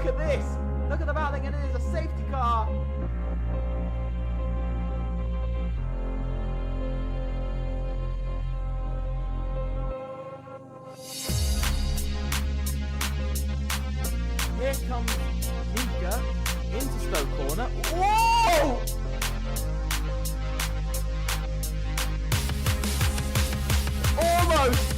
look at this. Look at the battling, and it is a safety car. Here comes Mika into slow corner. Whoa! Almost.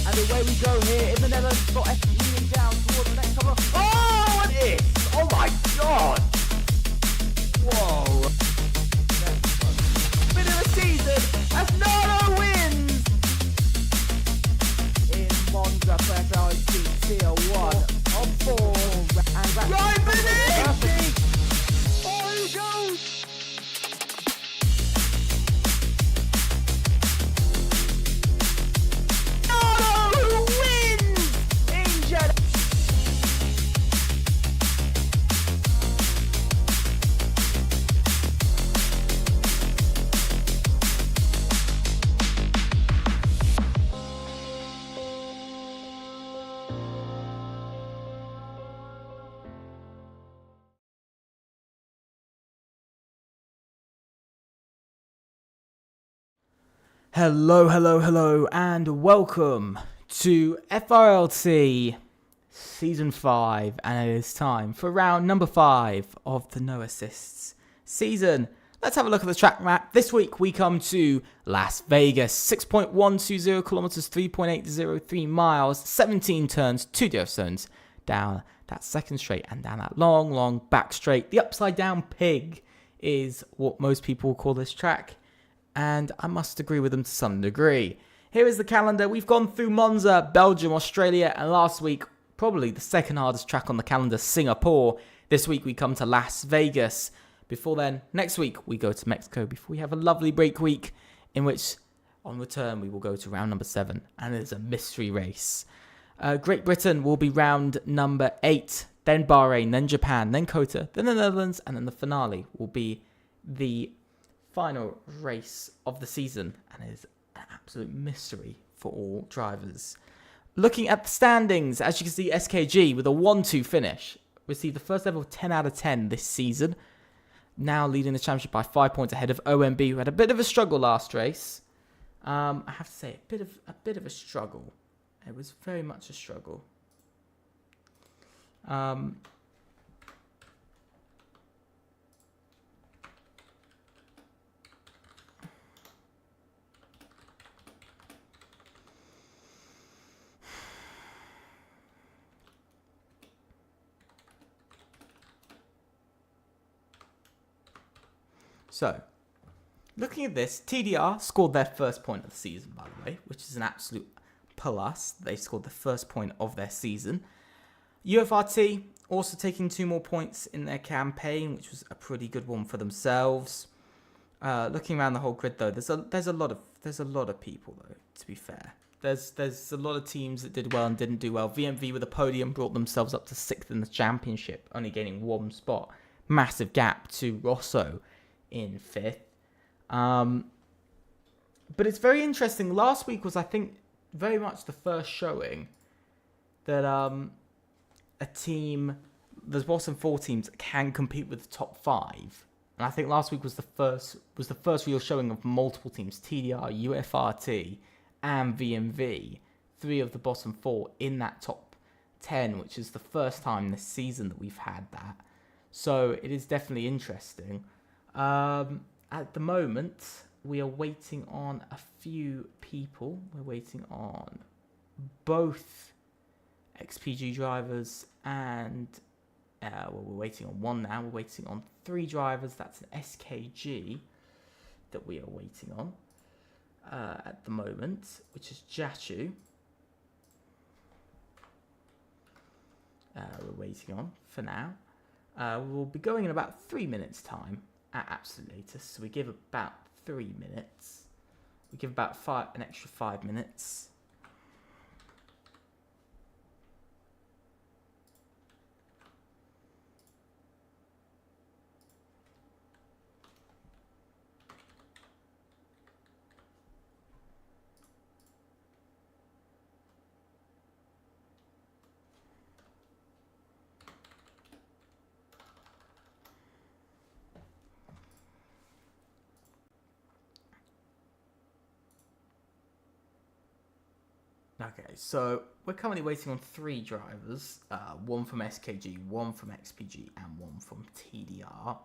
And away we go here in the Netherlands. Got F1 down towards the next couple. Oh, it is! Oh my god! Whoa! Bit of a season as Nano wins in Monza for FRLT Tier 1 on 4 and right beneath! Oh, here he goes! Nano who wins in Jeddah! Hello, and welcome to FRLT Season 5, and it is time for round number 5 of the No Assists season. Let's have a look at the track map. This week we come to Las Vegas, 6.120 kilometers, 3.803 miles, 17 turns, 2 DRS zones, down that second straight and down that long back straight. The upside down pig is what most people call this track, and I must agree with them to some degree. Here is the calendar. We've gone through Monza, Belgium, Australia, and last week, probably the second hardest track on the calendar, Singapore. This week we come to Las Vegas. Before then, next week we go to Mexico before we have a lovely break week in which, on return, we will go to round number 7, and it is a mystery race. Great Britain will be round number 8, then Bahrain, then Japan, then Qatar, then the Netherlands, and then the finale will be the final race of the season, and it is an absolute mystery for all drivers. Looking at the standings, as you can see, SKG with a 1-2 finish received the first ever 10 out of 10 this season, now leading the championship by 5 points ahead of OMB, who had a bit of a struggle last race. I have to say, a bit of a struggle. It was very much a struggle. So, looking at this, TDR scored their first point of the season, by the way, which is an absolute plus. They scored the first point of their season. UFRT also taking 2 more points in their campaign, which was a pretty good one for themselves. Looking around the whole grid, though, there's a lot of people, though. To be fair, there's a lot of teams that did well and didn't do well. VMV with a podium brought themselves up to 6th in the championship, only gaining 1 spot. Massive gap to Rosso in 5th. But it's very interesting. Last week was, I think, very much the first showing that a team, the bottom 4 teams, can compete with the top 5. And I think last week was the first real showing of multiple teams: TDR, UFRT, and VMV. 3 of the bottom 4 in that top 10, which is the first time this season that we've had that. So it is definitely interesting. At the moment, we are waiting on a few people. We're waiting on both XPG drivers and we're waiting on 1 now. We're waiting on 3 drivers. That's an SKG that we are waiting on at the moment, which is Jatu. We're waiting on for now. We'll be going in about 3 minutes' time at absolute latest. So we give about 3 minutes. We give about an extra 5 minutes. Okay, so we're currently waiting on 3 drivers, one from SKG, one from XPG, and one from TDR.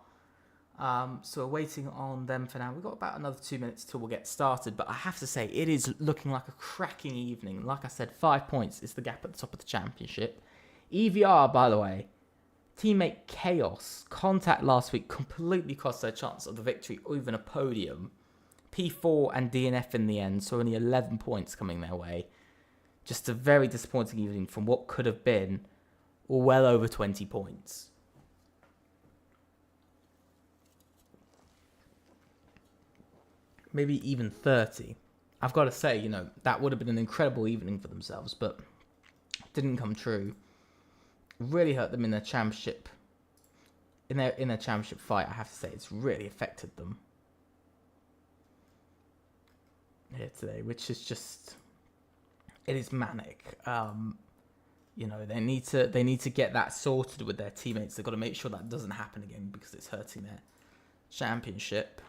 So we're waiting on them for now. We've got about another 2 minutes till we'll get started, but I have to say, it is looking like a cracking evening. Like I said, 5 points is the gap at the top of the championship. EVR, by the way, teammate Chaos, contact last week completely cost their chance of the victory or even a podium. P4 and DNF in the end, so only 11 points coming their way. Just a very disappointing evening from what could have been well over 20 points. Maybe even 30. I've got to say, you know, that would have been an incredible evening for themselves, but didn't come true. Really hurt them in their championship. In their championship fight, I have to say, it's really affected them here today, which is just, it is manic. You know, they need to get that sorted with their teammates. They've got to make sure that doesn't happen again because it's hurting their championship.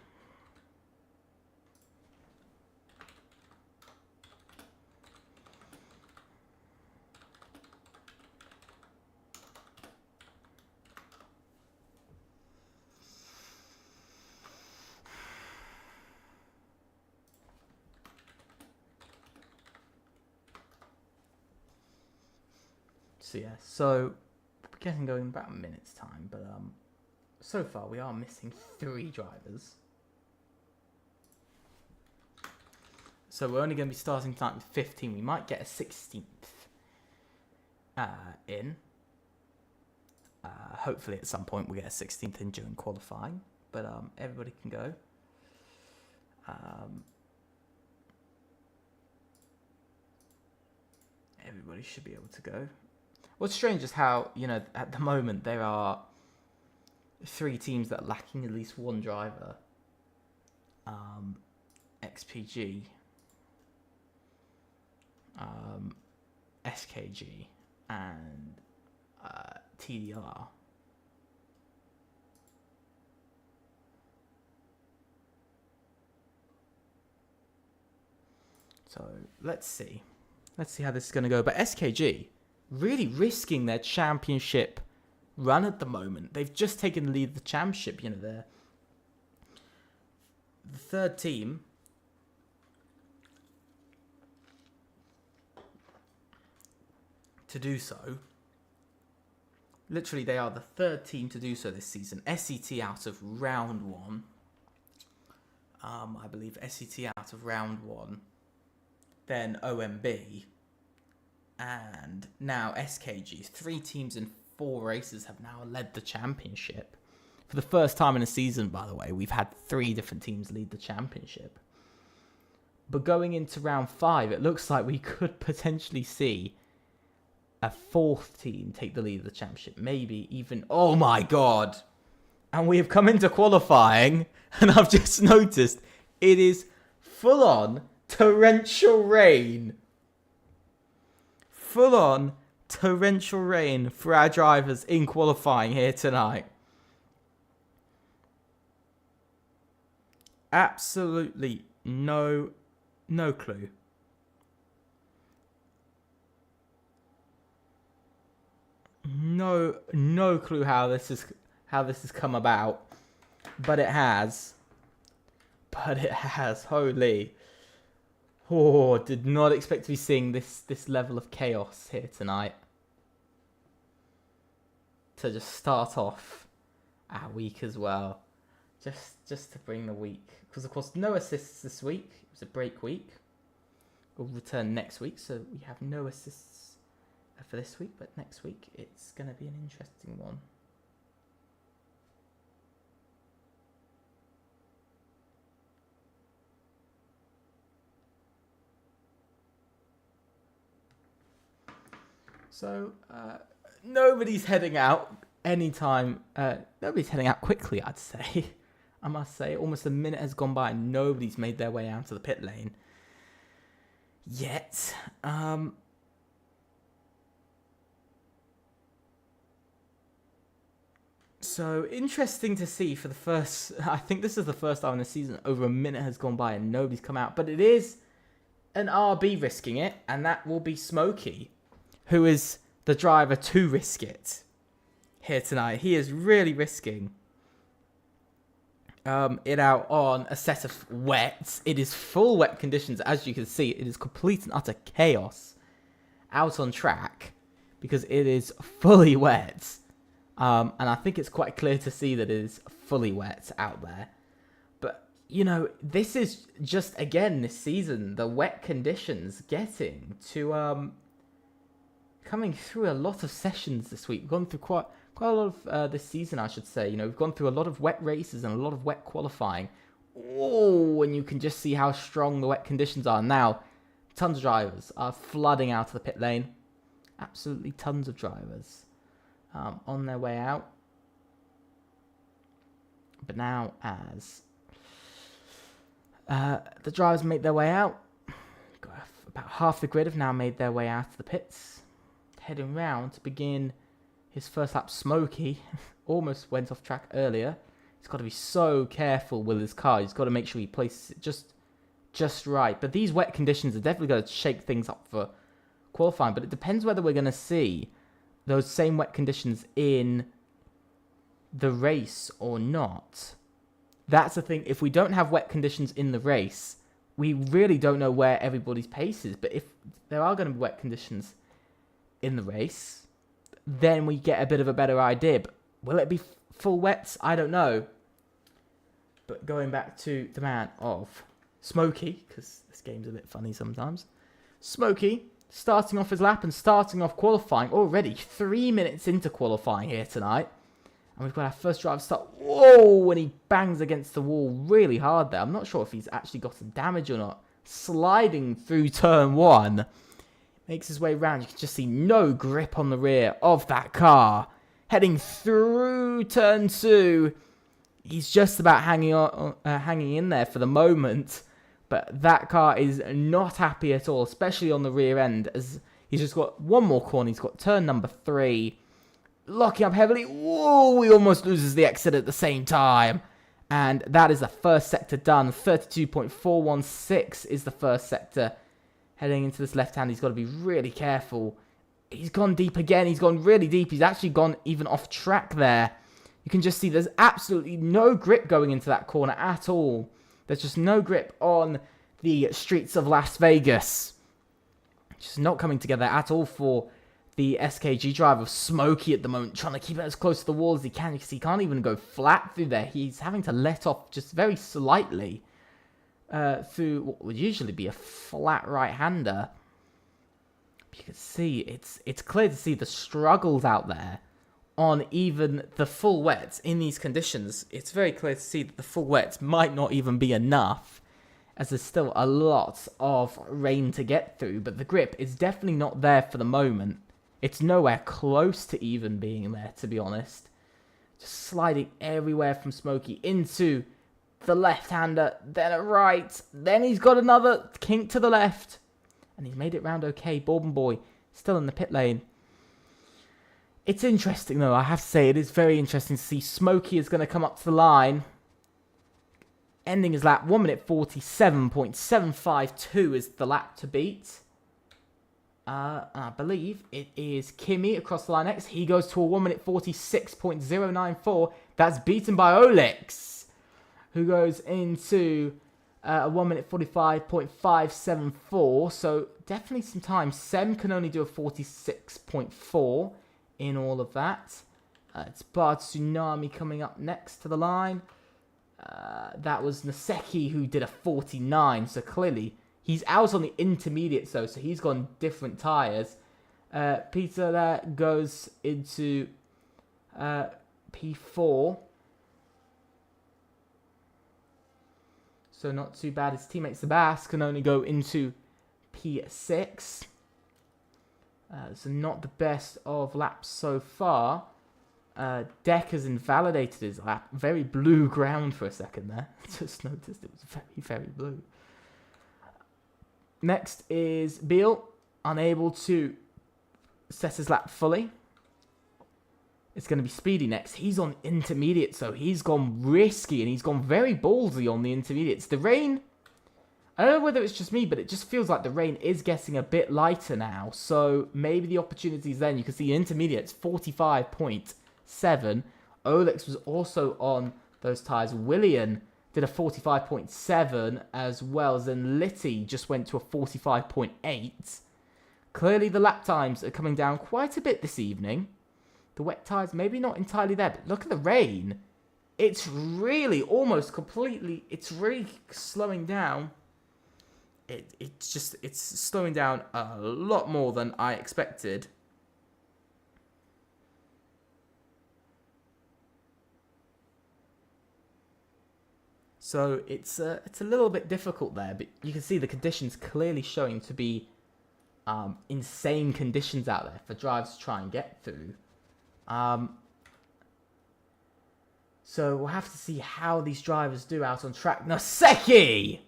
So yeah, so we're getting going in about a minute's time, but so far we are missing 3 drivers. So we're only going to be starting tonight with 15. We might get a 16th in. Hopefully at some point we'll get a 16th in during qualifying, but everybody can go. Everybody should be able to go. What's strange is how, you know, at the moment there are 3 teams that are lacking at least 1 driver. XPG, SKG, and TDR. So let's see how this is going to go. But SKG really risking their championship run at the moment. They've just taken the lead of the championship. You know, they're the 3rd team to do so. Literally, they are the 3rd team to do so this season. SET out of round 1. I believe SET out of round 1. Then OMB. And now SKG. 3 teams in 4 races have now led the championship. For the first time in a season, by the way, we've had 3 different teams lead the championship. But going into round 5, it looks like we could potentially see a 4th team take the lead of the championship. Maybe even... Oh my god! And we have come into qualifying, and I've just noticed it is full-on torrential rain. Full-on torrential rain for our drivers in qualifying here tonight. Absolutely no clue. No clue how this has come about, but it has. Holy. Oh, did not expect to be seeing this level of chaos here tonight. To just start off our week as well. Just to bring the week. Because, of course, no assists this week. It was a break week. We'll return next week, so we have no assists for this week. But next week, it's going to be an interesting one. So, nobody's heading out anytime. Nobody's heading out quickly, I'd say. I must say, almost a minute has gone by and nobody's made their way out to the pit lane yet. So, interesting to see for the first... I think this is the first time in the season over a minute has gone by and nobody's come out. But it is an RB risking it, and that will be Smokey, who is the driver to risk it here tonight. He is really risking it out on a set of wets. It is full wet conditions, as you can see. It is complete and utter chaos out on track because it is fully wet. And I think it's quite clear to see that it is fully wet out there. But, you know, this is just, again, this season, the wet conditions getting to coming through a lot of sessions this week. We've gone through quite a lot of this season, I should say. You know, we've gone through a lot of wet races and a lot of wet qualifying. Oh, and you can just see how strong the wet conditions are. Now, tons of drivers are flooding out of the pit lane. Absolutely tons of drivers on their way out. But now, as the drivers make their way out, about half the grid have now made their way out of the pits. Heading round to begin his first lap. Smokey almost went off track earlier. He's got to be so careful with his car. He's got to make sure he places it just right. But these wet conditions are definitely going to shake things up for qualifying. But it depends whether we're going to see those same wet conditions in the race or not. That's the thing. If we don't have wet conditions in the race, we really don't know where everybody's pace is. But if there are going to be wet conditions in the race, then we get a bit of a better idea. But will it be full wets? I don't know. But going back to the man of Smokey, because this game's a bit funny sometimes. Smokey starting off his lap and starting off qualifying already 3 minutes into qualifying here tonight. And we've got our first driver start. Whoa! And he bangs against the wall really hard there. I'm not sure if he's actually got some damage or not. Sliding through turn 1. Makes his way around. You can just see no grip on the rear of that car. Heading through turn 2. He's just about hanging in there for the moment. But that car is not happy at all, especially on the rear end, as he's just got one more corner. He's got turn number 3. Locking up heavily. Whoa, he almost loses the exit at the same time. And that is the first sector done. 32.416 is the first sector. Heading into this left hand, he's got to be really careful. He's gone deep again. He's gone really deep. He's actually gone even off track there. You can just see there's absolutely no grip going into that corner at all. There's just no grip on the streets of Las Vegas. Just not coming together at all for the SKG driver, Smokey, at the moment, trying to keep it as close to the wall as he can. You can see he can't even go flat through there. He's having to let off just very slightly through what would usually be a flat right-hander. You can see it's clear to see the struggles out there on even the full wets in these conditions. It's very clear to see that the full wets might not even be enough, as there's still a lot of rain to get through, but the grip is definitely not there for the moment. It's nowhere close to even being there, to be honest. Just sliding everywhere from Smokey into the left-hander, then a right, then he's got another kink to the left, and he's made it round okay. Bourbon Boy still in the pit lane. It's interesting, though, I have to say, it is very interesting to see Smokey is going to come up to the line, ending his lap. 1 minute 47.752 is the lap to beat. I believe it is Kimi across the line next. He goes to a 1 minute 46.094. That's beaten by Olex, who goes into a 1 minute 45.574. So definitely some time. Sem can only do a 46.4 in all of that. It's Bar Tsunami coming up next to the line. That was Naseki who did a 49. So clearly he's out on the intermediates though. So he's gone different tyres. Peter there goes into P4. So not too bad. His teammate Sebas can only go into P6. So not the best of laps so far. Deck has invalidated his lap. Very blue ground for a second there. Just noticed it was very, very blue. Next is Beal. Unable to set his lap fully. It's going to be Speedy next. He's on intermediate, so he's gone risky and he's gone very ballsy on the intermediates. The rain I don't know whether it's just me, but it just feels like the rain is getting a bit lighter now. So maybe the opportunities then. You can see intermediates 45.7. Olex was also on those tyres. Willian did a 45.7 as well. Then Litty just went to a 45.8. Clearly the lap times are coming down quite a bit this evening. The wet tyres maybe not entirely there, but look at the rain. It's really almost completely, it's really slowing down. It's slowing down a lot more than I expected. So it's a little bit difficult there, but you can see the conditions clearly showing to be insane conditions out there for drivers to try and get through. So we'll have to see how these drivers do out on track. Naseki!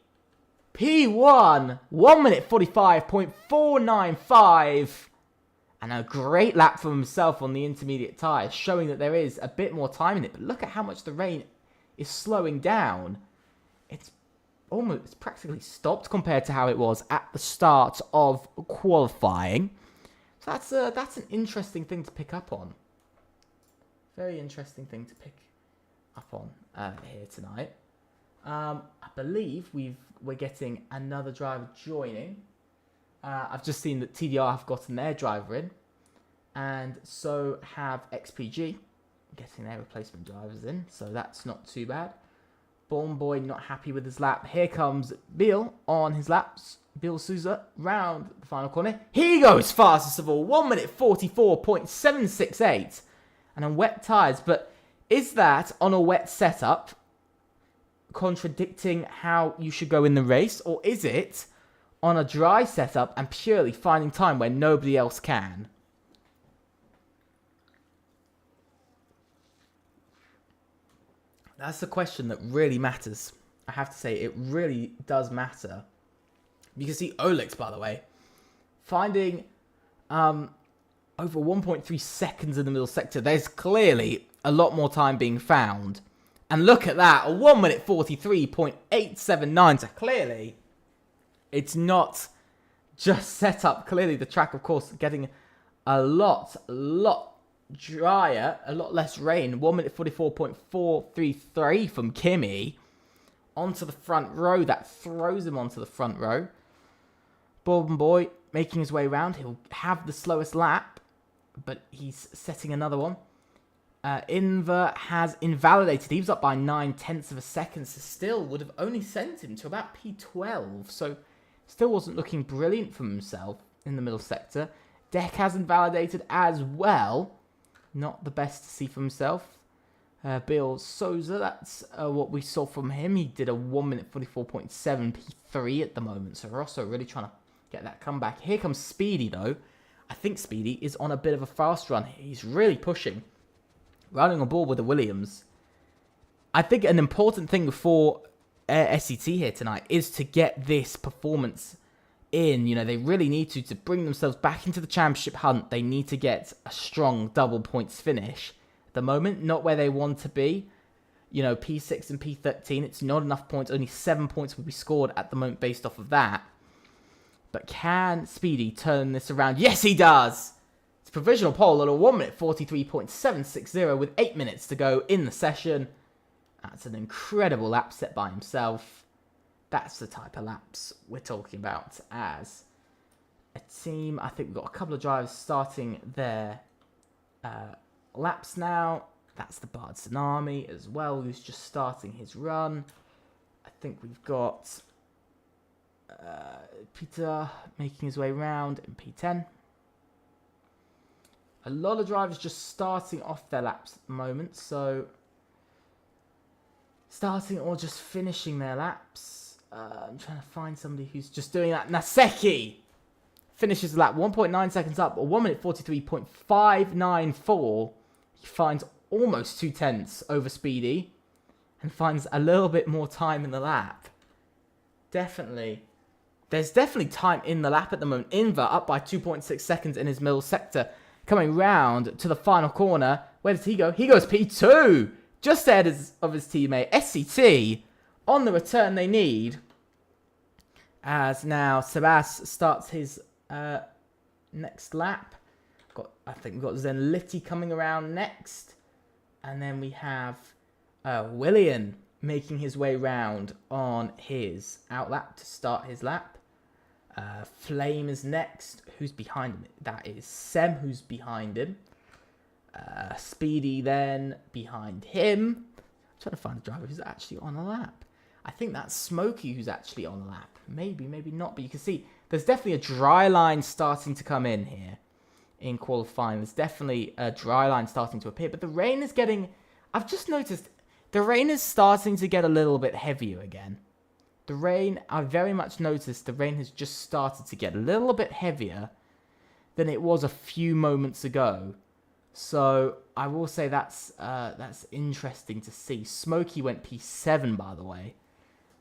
P1, 1 minute 45.495. And a great lap for himself on the intermediate tyres, showing that there is a bit more time in it. But look at how much the rain is slowing down. It's practically stopped compared to how it was at the start of qualifying. So that's an interesting thing to pick up on. Very interesting thing to pick up on here tonight. I believe we're getting another driver joining. I've just seen that TDR have gotten their driver in, and so have XPG getting their replacement drivers in, so that's not too bad. Born Boy not happy with his lap. Here comes Bill on his laps. Bill Souza round the final corner. He goes fastest of all, 1 minute 44.768, and on wet tyres. But is that on a wet setup contradicting how you should go in the race, or is it on a dry setup and purely finding time where nobody else can? That's the question that really matters. I have to say, it really does matter. You can see Olex, by the way, finding over 1.3 seconds in the middle sector. There's clearly a lot more time being found. And look at that, a 1 minute 43.879. So clearly, it's not just set up. Clearly, the track, of course, getting a lot drier, a lot less rain. 1 minute 44.433 from Kimi onto the front row. That throws him onto the front row. Bourbon Boy making his way around. He'll have the slowest lap, but he's setting another one. Inver has invalidated. He was up by 9/10 of a second, so still would have only sent him to about P12. So still wasn't looking brilliant for himself in the middle sector. Deck has invalidated as well. Not the best to see for himself. Bill Souza, that's what we saw from him. He did a 1 minute 44.7 P3 at the moment. So Rosso really trying to get that comeback. Here comes Speedy, though. I think Speedy is on a bit of a fast run. He's really pushing. Running on board with the Williams. I think an important thing for SCT here tonight is to get this performance in. You know, they really need to bring themselves back into the championship hunt. They need to get a strong double points finish. At the moment, not where they want to be. You know, P6 and P13, it's not enough points. Only 7 points will be scored at the moment based off of that. But can Speedy turn this around? Yes, he does! It's a provisional pole at a 1 minute 43.760 with 8 minutes to go in the session. That's an incredible lap set by himself. That's the type of laps we're talking about as a team. I think we've got a couple of drivers starting their laps now. That's the Bard Tsunami as well, who's just starting his run. I think we've got Peter making his way around in P10. A lot of drivers just starting off their laps at the moment, so starting or just finishing their laps. I'm trying to find somebody who's just doing that. Naseki finishes the lap 1.9 seconds up, or 1 minute 43.594. He finds almost 2/10 over Speedy and finds a little bit more time in the lap. Definitely. There's definitely time in the lap at the moment. Inver up by 2.6 seconds in his middle sector. Coming round to the final corner. Where does he go? He goes P2. Just ahead of his teammate. SCT on the return they need. As now Sebas starts his next lap. I think we've got Zenliti coming around next. And then we have Willian making his way round on his outlap to start his lap. Flame is next. Who's behind him? That is Sem, who's behind him. Speedy then behind him. I'm trying to find a driver who's actually on a lap. I think that's Smokey who's actually on a lap. Maybe, maybe not. But you can see there's definitely a dry line starting to come in here in qualifying. There's definitely a dry line starting to appear. But the rain is getting... I've just noticed the rain is starting to get a little bit heavier again. The rain, I very much noticed the rain has just started to get a little bit heavier than it was a few moments ago. So I will say that's interesting to see. Smokey went P7, by the way,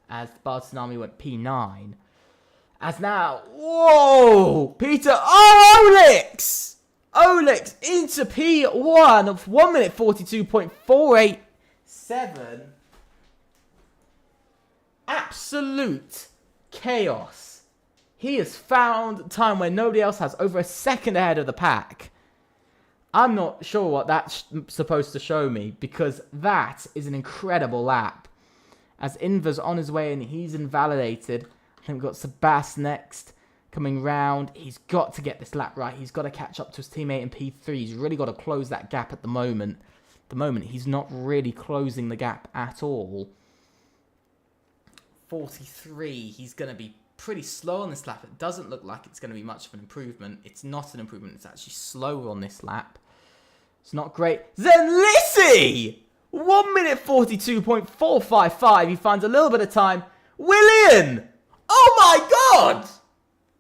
as Bartonami went P9. As now, whoa, Peter, Olix! Olix into P1 of 1 minute 42.487. Absolute chaos. He has found time where nobody else has, over a second ahead of the pack. I'm not sure what that's supposed to show me, because that is an incredible lap. As Inver's on his way and he's invalidated. I think we've got Sebas next coming round. He's got to get this lap right. He's got to catch up to his teammate in P3. He's really got to close that gap at the moment. At the moment, he's not really closing the gap at all. 43. He's going to be pretty slow on this lap. It doesn't look like it's going to be much of an improvement. It's not an improvement. It's actually slower on this lap. It's not great. Zenlisi! 1 minute 42.455. He finds a little bit of time. Willian! Oh my god!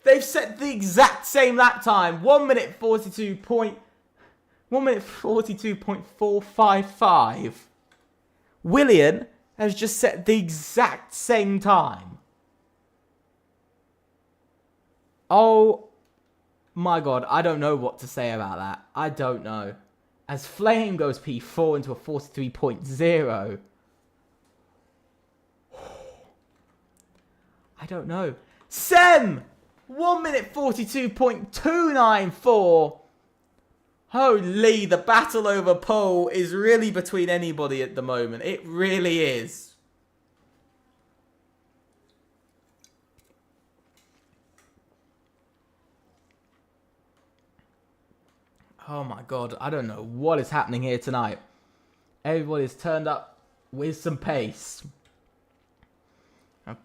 They've set the exact same lap time. 1 minute 42.455. Willian has just set the exact same time. Oh my god, I don't know what to say about that. I don't know. As Flame goes P4 into a 43.0. I don't know. Sem! 1 minute 42.294. Holy, the battle over pole is really between anybody at the moment. It really is. Oh my god, I don't know what is happening here tonight. Everybody's turned up with some pace.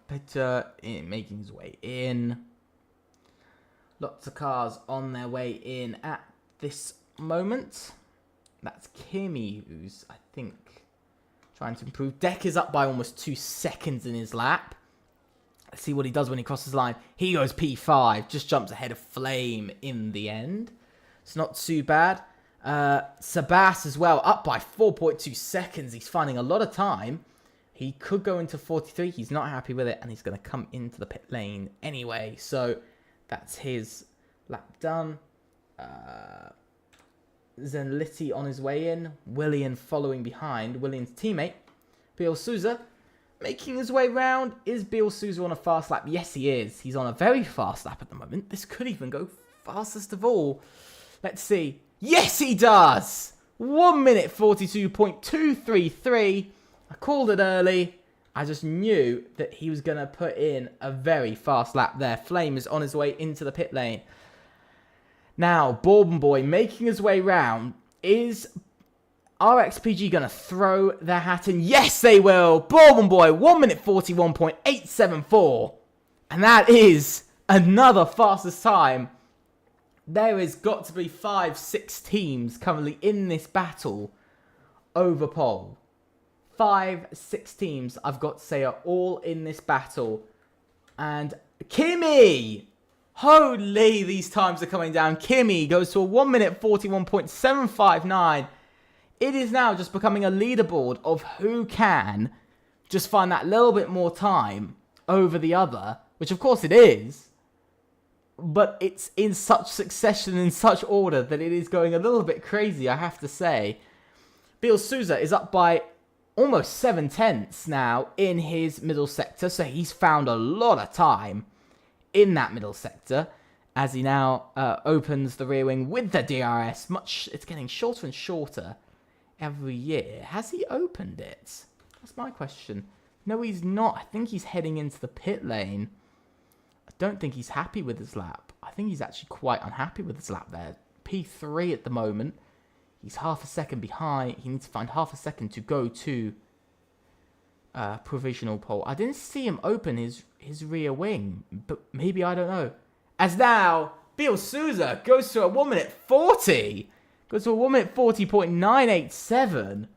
Peter making his way in. Lots of cars on their way in at this moment. That's Kimi, who's, I think, trying to improve. Deck is up by almost 2 seconds in his lap. Let's see what he does when he crosses the line. He goes P5, just jumps ahead of Flame in the end. It's not too bad. Sebas as well, up by 4.2 seconds. He's finding a lot of time. He could go into 43. He's not happy with it, and he's going to come into the pit lane anyway. So that's his lap done. Zenliti on his way in. Willian following behind. Willian's teammate, Bill Souza, making his way round. Is Bill Souza on a fast lap? Yes, he is. He's on a very fast lap at the moment. This could even go fastest of all. Let's see. Yes, he does! 1 minute 42.233. I called it early. I just knew that he was going to put in a very fast lap there. Flame is on his way into the pit lane. Now, Bourbon Boy making his way round. Is RXPG going to throw their hat in? Yes, they will. Bourbon Boy, 1 minute 41.874. And that is another fastest time. There has got to be 5-6 teams currently in this battle over pole. 5-6 teams, I've got to say, are all in this battle. And Kimi! Holy, these times are coming down. Kimi goes to a 1 minute 41.759. It is now just becoming a leaderboard of who can just find that little bit more time over the other, which of course it is. But it's in such succession, in such order, that it is going a little bit crazy, I have to say. Bill Souza is up by almost 7/10 now in his middle sector, so he's found a lot of time. in that middle sector as he now opens the rear wing with the DRS. It's getting shorter and shorter every year. Has he opened it? That's my question. No, he's not. I think he's heading into the pit lane. I don't think he's happy with his lap. I think he's actually quite unhappy with his lap there. P3 at the moment. He's half a second behind. He needs to find half a second to go to provisional pole. I didn't see him open his rear wing, but maybe, I don't know. As now, Bill Souza goes to a 1 minute 40. Goes to a 1 minute 40.987.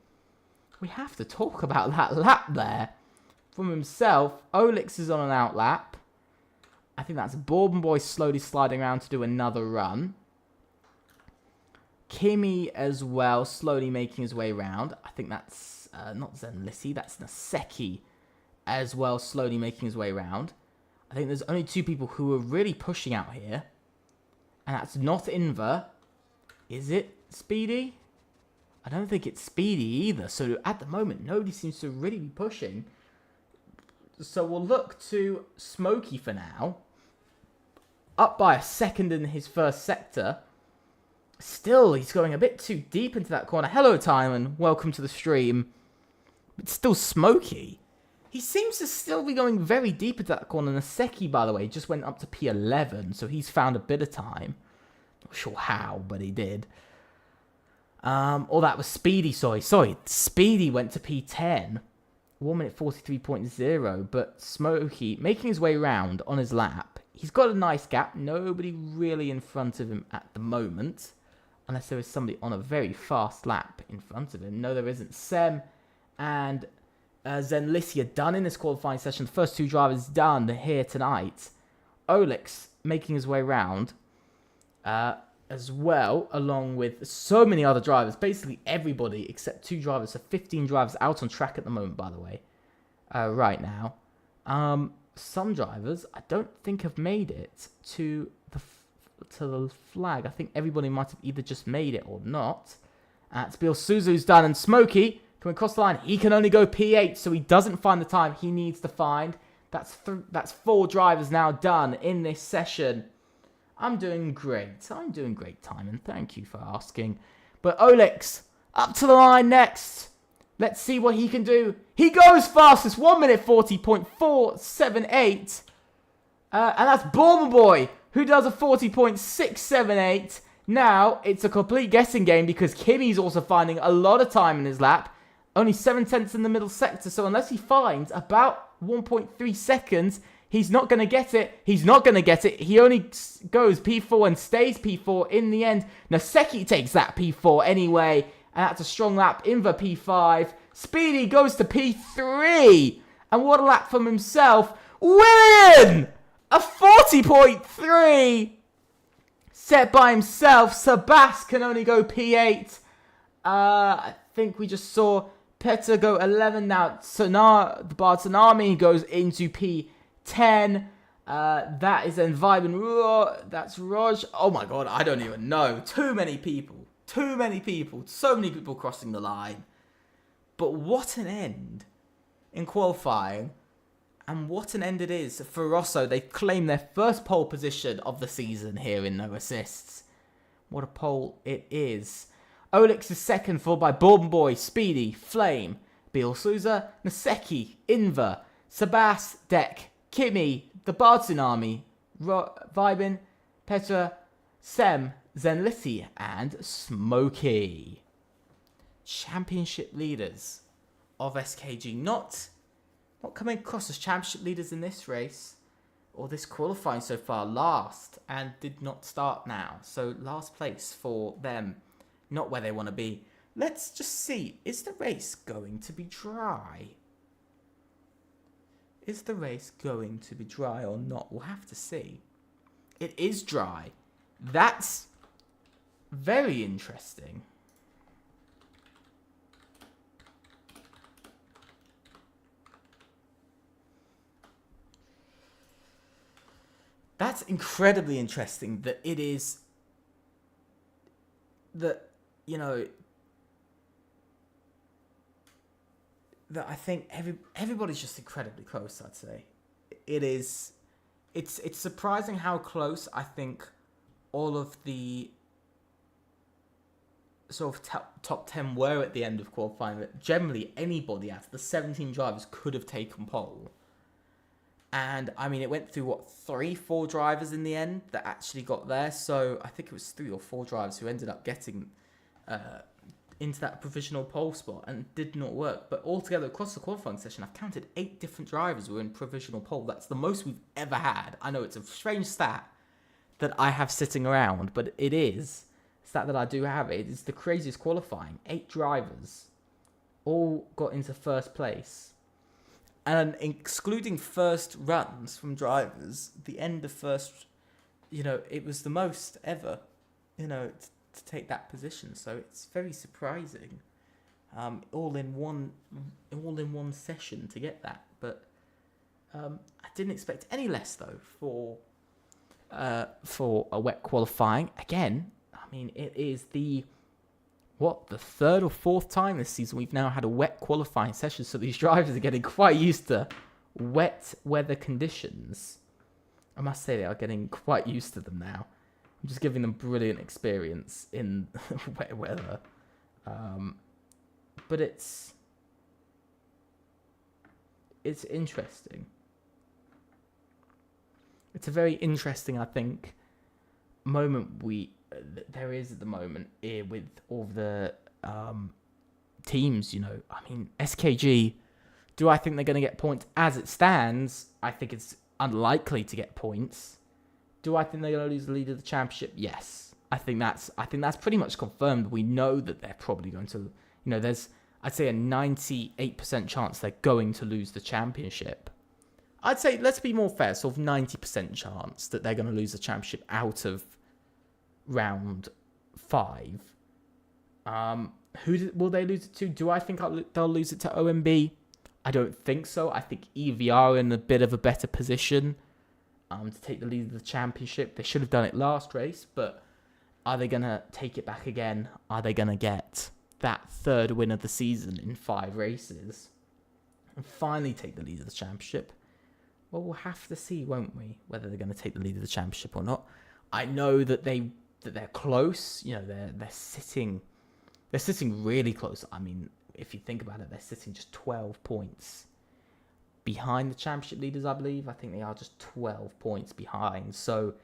We have to talk about that lap there. From himself, Olix is on an out lap. I think that's Bourbon Boy slowly sliding around to do another run. Kimi as well, slowly making his way around. I think that's not Zenlissi, that's Naseki as well, slowly making his way around. I think there's only two people who are really pushing out here. And that's not Inver. Is it Speedy? I don't think it's Speedy either. So at the moment, nobody seems to really be pushing. So we'll look to Smokey for now. Up by a second in his first sector. Still, he's going a bit too deep into that corner. Hello, Timon. Welcome to the stream. It's still Smokey. He seems to still be going very deep into that corner. Naseki, by the way, just went up to P11, so he's found a bit of time. Not sure how, but he did. Or that was Speedy, sorry. Speedy went to P10. 1 minute 43.0, but Smokey making his way around on his lap. He's got a nice gap. Nobody really in front of him at the moment. Unless there is somebody on a very fast lap in front of him. No, there isn't. Sem and Zenlissi are done in this qualifying session. The first two drivers done here tonight. Olix making his way around as well, along with so many other drivers. Basically everybody except two drivers. So 15 drivers out on track at the moment, by the way. Right now. Some drivers, I don't think have made it to the flag. I think everybody might have either just made it or not. It's Bill Suzu's done, and Smokey coming across the line. He can only go P8, so he doesn't find the time he needs to find. That's 4 drivers now done in this session. I'm doing great. I'm doing great, Timon. Thank you for asking. But Olix, up to the line next. Let's see what he can do. He goes fastest, 1 minute 40.478. And that's Bourbon Boy, who does a 40.678. Now, it's a complete guessing game because Kimi's also finding a lot of time in his lap. Only 7 tenths in the middle sector, so unless he finds about 1.3 seconds, he's not going to get it. He's not going to get it. He only goes P4 and stays P4 in the end. Naseki takes that P4 anyway, and that's a strong lap. Inver P5. Speedy goes to P3. And what a lap from himself. Win! A 40.3 set by himself. Sebas can only go P8. I think we just saw Petter go 11 now. The Bard Tsunami goes into P10. That is then Vibe. That's Raj. Oh my god, I don't even know. Too many people. So many people crossing the line. But what an end in qualifying. And what an end it is for Rosso. They claim their first pole position of the season here in No Assists. What a pole it is. Olix is second, followed by Bourbon Boy, Speedy, Flame, Bill Souza, Naseki, Inver, Sebas, Deck, Kimi, the Bard Tsunami, Vibin, Petra, Sem, Zenlissi, and Smokey. Championship leaders of SKG. Not coming across as championship leaders in this race, or this qualifying so far. Last, and did not start now. So last place for them. Not where they want to be. Let's just see. Is the race going to be dry? Is the race going to be dry or not? We'll have to see. It is dry. That's very interesting. That's incredibly interesting that it is... that, you know... that I think everybody's just incredibly close, I'd say. It is it's surprising how close I think all of the sort of top 10 were at the end of qualifying. That generally anybody out of the 17 drivers could have taken pole. And, I mean, it went through, 3-4 drivers in the end that actually got there. So, I think it was 3 or 4 drivers who ended up getting into that provisional pole spot, and it did not work. But altogether, across the qualifying session, I've counted 8 different drivers who were in provisional pole. That's the most we've ever had. I know it's a strange stat that I have sitting around, but it is a stat that I do have. It is the craziest qualifying. 8 drivers all got into first place. And excluding first runs from drivers, the end of first, it was the most ever, to take that position. So it's very surprising, all in one session to get that. But I didn't expect any less though for a wet qualifying. Again, I mean, it is the 3rd or 4th time this season we've now had a wet qualifying session, so these drivers are getting quite used to wet weather conditions. I must say they are getting quite used to them now. I'm just giving them brilliant experience in wet weather. But it's interesting. It's a very interesting, I think, moment there is at the moment here with all the teams. I mean, SKG, do I think they're going to get points? As it stands, I think it's unlikely to get points. Do I think they're going to lose the lead of the championship? Yes. I think that's pretty much confirmed. We know that they're probably going to, there's, I'd say, a 98% chance they're going to lose the championship. I'd say, let's be more fair, sort of 90% chance that they're going to lose the championship out of round 5. Who will they lose it to? Do I think they'll lose it to OMB? I don't think so. I think EV are in a bit of a better position to take the lead of the championship. They should have done it last race, but are they going to take it back again? Are they going to get that 3rd win of the season in 5 races and finally take the lead of the championship? Well, we'll have to see, won't we, whether they're going to take the lead of the championship or not. I know that they're close. They're sitting really close. I mean, if you think about it, they're sitting just 12 points behind the championship leaders, I believe. I think they are just 12 points behind. So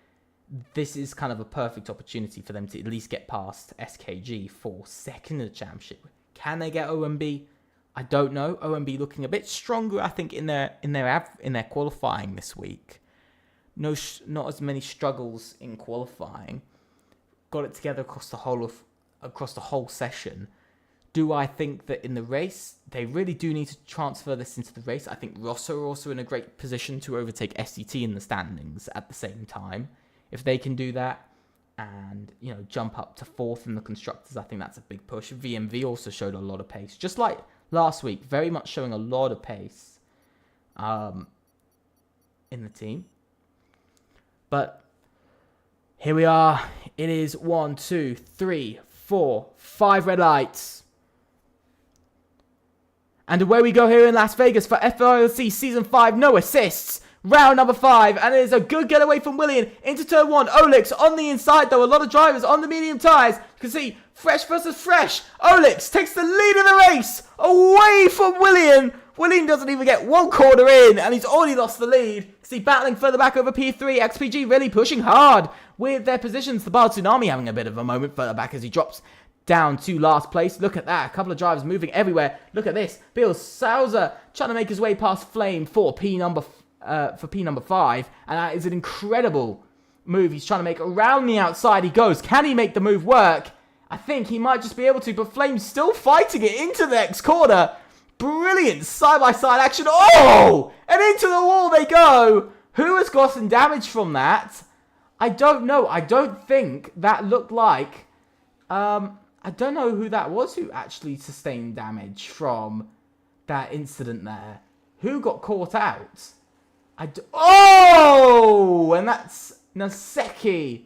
this is kind of a perfect opportunity for them to at least get past SKG for 2nd in the championship. Can they get OMB? I don't know. OMB looking a bit stronger, I think, in their qualifying this week. Not as many struggles in qualifying. Got it together across the whole session. Do I think that in the race they really do need to transfer this into the race? I think Rosso are also in a great position to overtake SCT in the standings at the same time. If they can do that and jump up to 4th in the constructors, I think that's a big push. VMV also showed a lot of pace, just like last week, very much showing a lot of pace in the team. But here we are. It is 1, 2, 3, 4, 5 red lights. And away we go here in Las Vegas for FRLT Season 5, no assists. Round number 5, and it is a good getaway from Willian into turn 1. Olix on the inside, though. A lot of drivers on the medium tyres. You can see fresh versus fresh. Olix takes the lead of the race away from Willian. Willian doesn't even get 1 corner in, and he's already lost the lead. You see battling further back over P3. XPG really pushing hard with their positions. The Bar Tsunami having a bit of a moment further back as he drops down to last place. Look at that. A couple of drivers moving everywhere. Look at this. Bill Souza trying to make his way past Flame for P number 5. And that is an incredible move he's trying to make. Around the outside he goes. Can he make the move work? I think he might just be able to, but Flame's still fighting it into the next corner. Brilliant side-by-side action. Oh! And into the wall they go. Who has gotten damage from that? I don't know. I don't think that looked like... I don't know who that was who actually sustained damage from that incident there. Who got caught out? Oh! And that's Naseki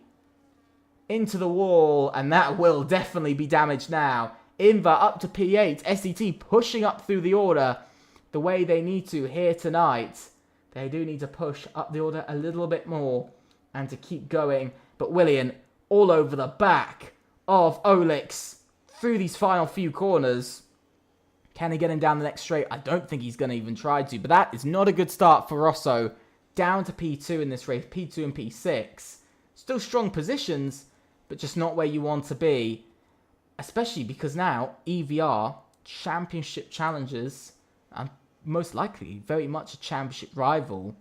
into the wall. And that will definitely be damaged now. Inva up to P8. SCT pushing up through the order the way they need to here tonight. They do need to push up the order a little bit more and to keep going. But Willian all over the back of Olix through these final few corners. Can he get him down the next straight? I don't think he's going to even try to. But that is not a good start for Rosso. Down to P2 in this race. P2 and P6. Still strong positions, but just not where you want to be. Especially because now EVR, championship challengers, and most likely very much a championship rival,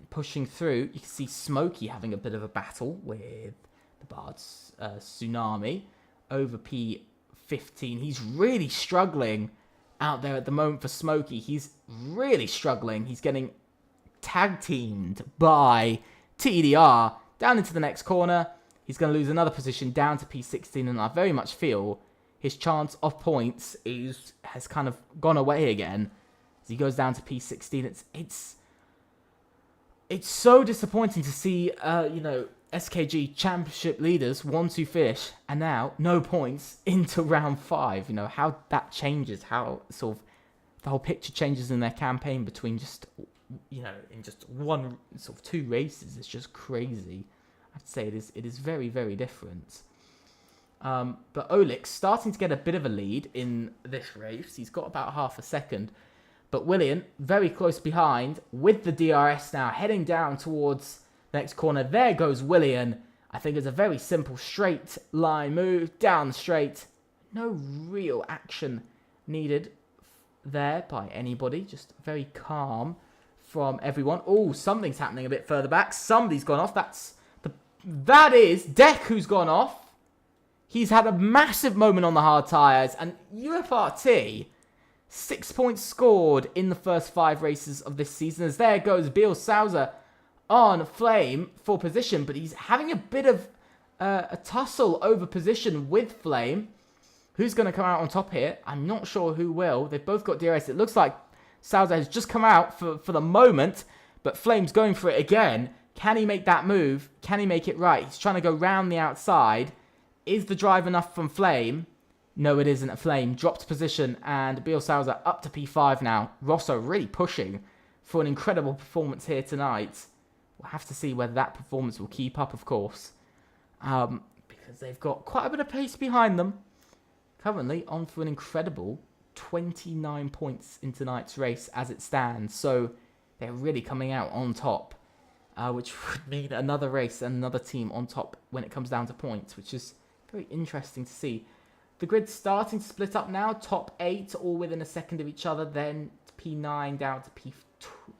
pushing through. You can see Smokey having a bit of a battle with the Bard's Tsunami over P15. He's really struggling out there at the moment for Smokey. He's really struggling. He's getting tag teamed by TDR down into the next corner. He's going to lose another position down to P16, and I very much feel his chance of points has kind of gone away again as he goes down to P16. It's so disappointing to see SKG championship leaders 1-2 finish and now no points into round 5. How that changes, how sort of the whole picture changes in their campaign between just in just one sort of 2 races. It's just crazy. I'd say it is very, very different. But Olix starting to get a bit of a lead in this race. He's got about half a second. But Willian very close behind with the DRS now heading down towards the next corner. There goes Willian. I think it's a very simple straight line move down the straight. No real action needed there by anybody. Just very calm from everyone. Oh, something's happening a bit further back. Somebody's gone off. That is Deck who's gone off. He's had a massive moment on the hard tyres. And UFRT, 6 points scored in the first 5 races of this season. As there goes Biel Sousa on Flame for position. But he's having a bit of a tussle over position with Flame. Who's going to come out on top here? I'm not sure who will. They've both got DRS. It looks like Sousa has just come out for the moment. But Flame's going for it again. Can he make that move? Can he make it right? He's trying to go round the outside. Is the drive enough from Flame? No, it isn't. Flame dropped position and Biel Sousa up to P5 now. Rosso really pushing for an incredible performance here tonight. We'll have to see whether that performance will keep up, of course. Because they've got quite a bit of pace behind them. Currently on for an incredible 29 points in tonight's race as it stands. So they're really coming out on top. Which would mean another race and another team on top when it comes down to points, which is very interesting to see. The grid's starting to split up now. Top 8 all within a second of each other. Then P9 down to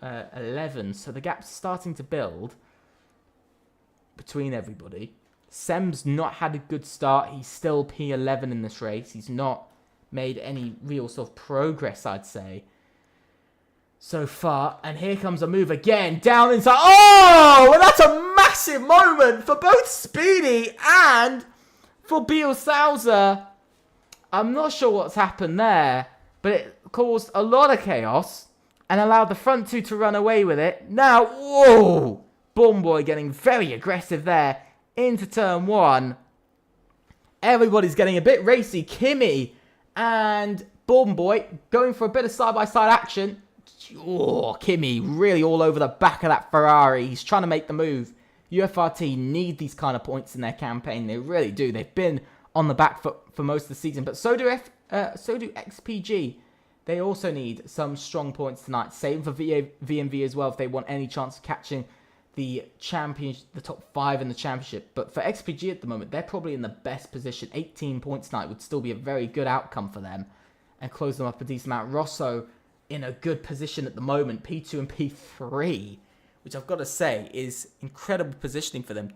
P11. So the gap's starting to build between everybody. Sem's not had a good start. He's still P11 in this race. He's not made any real sort of progress, I'd say, so far. And here comes a move again down inside. Oh, well, that's a massive moment for both Speedy and for Biel Sousa. I'm not sure what's happened there, but it caused a lot of chaos and allowed the front 2 to run away with it. Now, whoa, Boy getting very aggressive there into turn 1. Everybody's getting a bit racy. Kimmy and Boy going for a bit of side-by-side action. Oh, Kimmy really all over the back of that Ferrari. He's trying to make the move. UFRT need these kind of points in their campaign. They really do. They've been on the back foot for most of the season. But so do XPG. They also need some strong points tonight. Same for VMV as well if they want any chance of catching the top 5 in the championship. But for XPG at the moment, they're probably in the best position. 18 points tonight would still be a very good outcome for them and close them up a decent amount. Rosso in a good position at the moment, P2 and P3, which I've got to say is incredible positioning for them.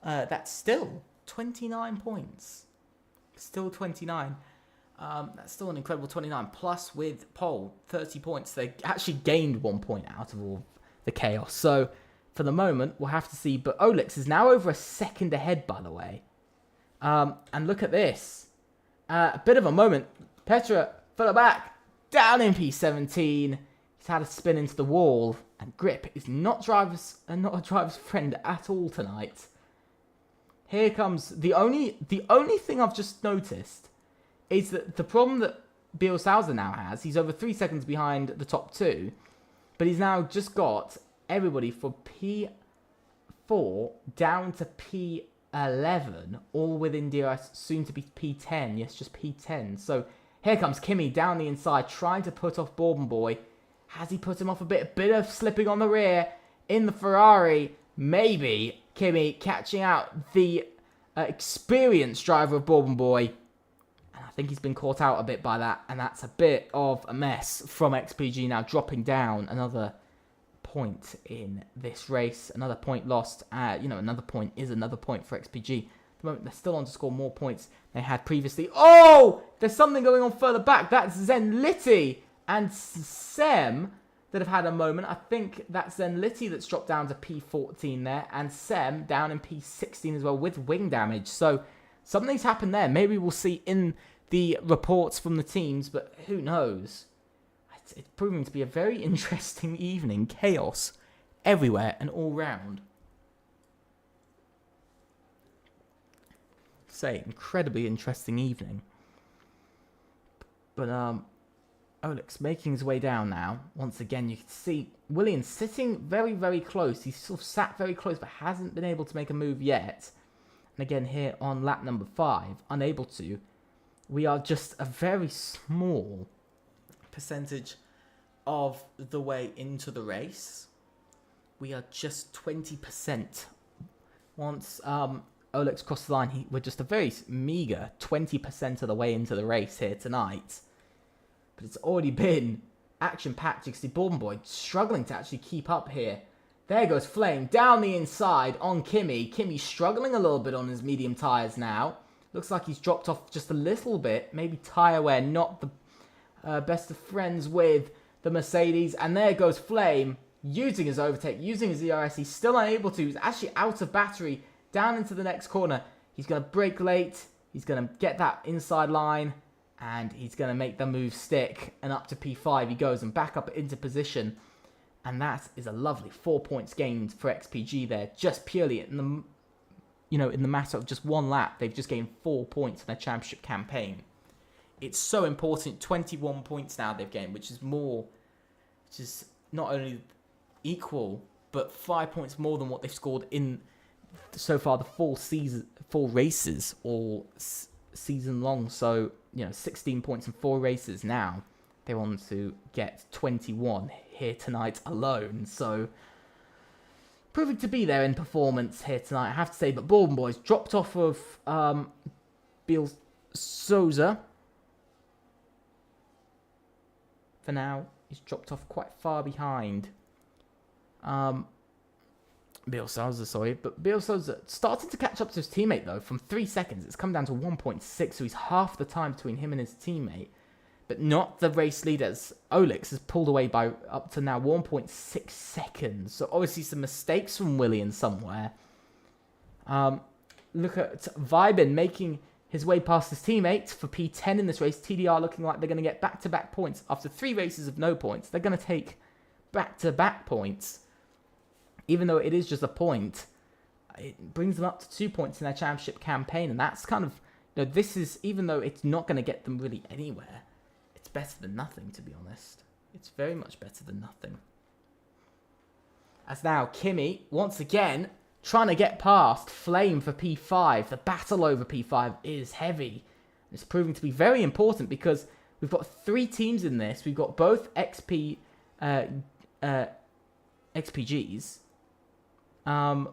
That's still 29 points. Still 29. That's still an incredible 29. Plus with Pole, 30 points. They actually gained 1 point out of all the chaos. So for the moment, we'll have to see. But Olix is now over a second ahead, by the way. And look at this. A bit of a moment. Petra, further back. Down in P17. He's had a spin into the wall. And Grip is not a driver's friend at all tonight. Here comes the only thing I've just noticed is that the problem that Biel Sousa now has, he's over 3 seconds behind the top 2. But he's now just got everybody from P4 down to P11, all within DRS, soon to be P10. Yes, just P10. So here comes Kimi down the inside, trying to put off Bourbon Boy. Has he put him off a bit? A bit of slipping on the rear in the Ferrari. Maybe Kimi catching out the experienced driver of Bourbon Boy. And I think he's been caught out a bit by that. And that's a bit of a mess from XPG now, dropping down another point in this race. Another point lost. Another point is another point for XPG. At the moment, they're still on to score more points they had previously. Oh! There's something going on further back. That's Zenliti and Sem that have had a moment. I think that's Zenliti that's dropped down to P14 there. And Sem down in P16 as well with wing damage. So something's happened there. Maybe we'll see in the reports from the teams, but who knows? It's proving to be a very interesting evening. Chaos everywhere and all round. Say, incredibly interesting evening. But Oleg's making his way down now. Once again, you can see Williams sitting very, very close. He's sort of sat very close, but hasn't been able to make a move yet. And again, here on lap number 5, unable to. We are just a very small percentage of the way into the race. We are just 20%. Once Oleg's crossed the line, we're just a very meager 20% of the way into the race here tonight. But it's already been action-packed. You can see Bourbon Boy struggling to actually keep up here. There goes Flame down the inside on Kimi. Kimi struggling a little bit on his medium tyres now. Looks like he's dropped off just a little bit. Maybe tyre wear, not the best of friends with the Mercedes. And there goes Flame using his overtake, using his ERS. He's still unable to. He's actually out of battery down into the next corner. He's going to brake late. He's going to get that inside line. And he's going to make the move stick. And up to P5 he goes and back up into position. And that is a lovely 4 points gained for XPG there. Just purely in the matter of just one lap, they've just gained 4 points in their championship campaign. It's so important. 21 points now they've gained, which is not only equal, but 5 points more than what they've scored in so far the full races all season long. So 16 points in 4 races now. They want to get 21 here tonight alone. So proving to be there in performance here tonight, I have to say. But Bourbon Boys dropped off of Bill Souza. For now, he's dropped off quite far behind. Bill Souza, but Bill Souza started to catch up to his teammate, though, from 3 seconds. It's come down to 1.6, so he's half the time between him and his teammate. But not the race leaders. Olix has pulled away by up to now 1.6 seconds. So obviously some mistakes from Williams somewhere. Look at Vibin making his way past his teammates for P10 in this race. TDR looking like they're going to get back-to-back points. After 3 races of no points, they're going to take back-to-back points. Even though it is just a point, it brings them up to 2 points in their championship campaign. And that's kind of, this is, even though it's not going to get them really anywhere, it's better than nothing, to be honest. It's very much better than nothing. As now, Kimi, once again, trying to get past Flame for P5. The battle over P5 is heavy. It's proving to be very important because we've got 3 teams in this. We've got both XPGs.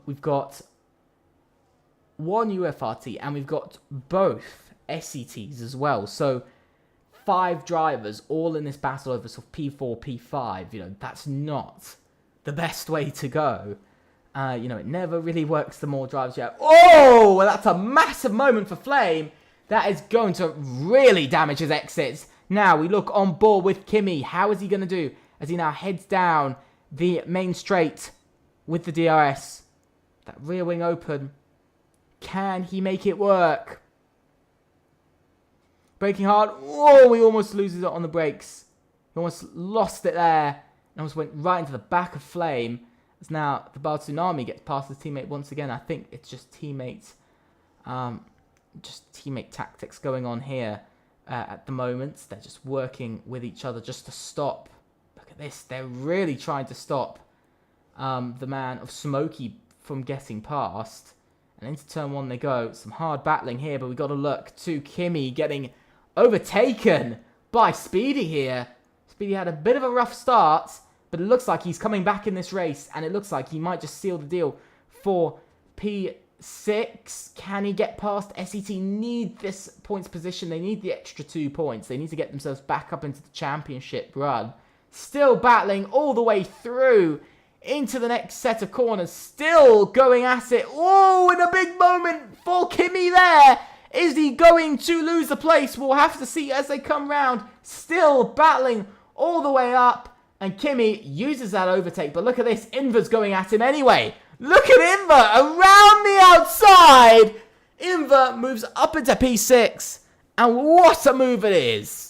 We've got 1 UFRT, and we've got both SETs as well. So 5 drivers all in this battle over sort of P4, P5. That's not the best way to go. It never really works the more drivers you have. Oh, well, that's a massive moment for Flame. That is going to really damage his exits. Now we look on board with Kimi. How is he going to do as he now heads down the main straight with the DRS? That rear wing open. Can he make it work? Braking hard. Oh, he almost loses it on the brakes. He almost lost it there. Almost went right into the back of Flame. As now the Bar Tsunami gets past his teammate once again. I think it's just teammate tactics going on here at the moment. They're just working with each other just to stop. Look Look at this. They're really trying to stop the man of Smokey from getting past. And into turn 1 they go. Some hard battling here, but we got to look to Kimi getting overtaken by Speedy here. Speedy had a bit of a rough start, but it looks like he's coming back in this race, and it looks like he might just seal the deal for P6. Can he get past? SET need this points position. They need the extra 2 points. They need to get themselves back up into the championship run. Still battling all the way through into the next set of corners. Still going at it. Oh, in a big moment for Kimi there. Is he going to lose the place? We'll have to see as they come round. Still battling all the way up. And Kimi uses that overtake. But look at this. Inver's going at him anyway. Look at Inver around the outside. Inver moves up into P6. And what a move it is.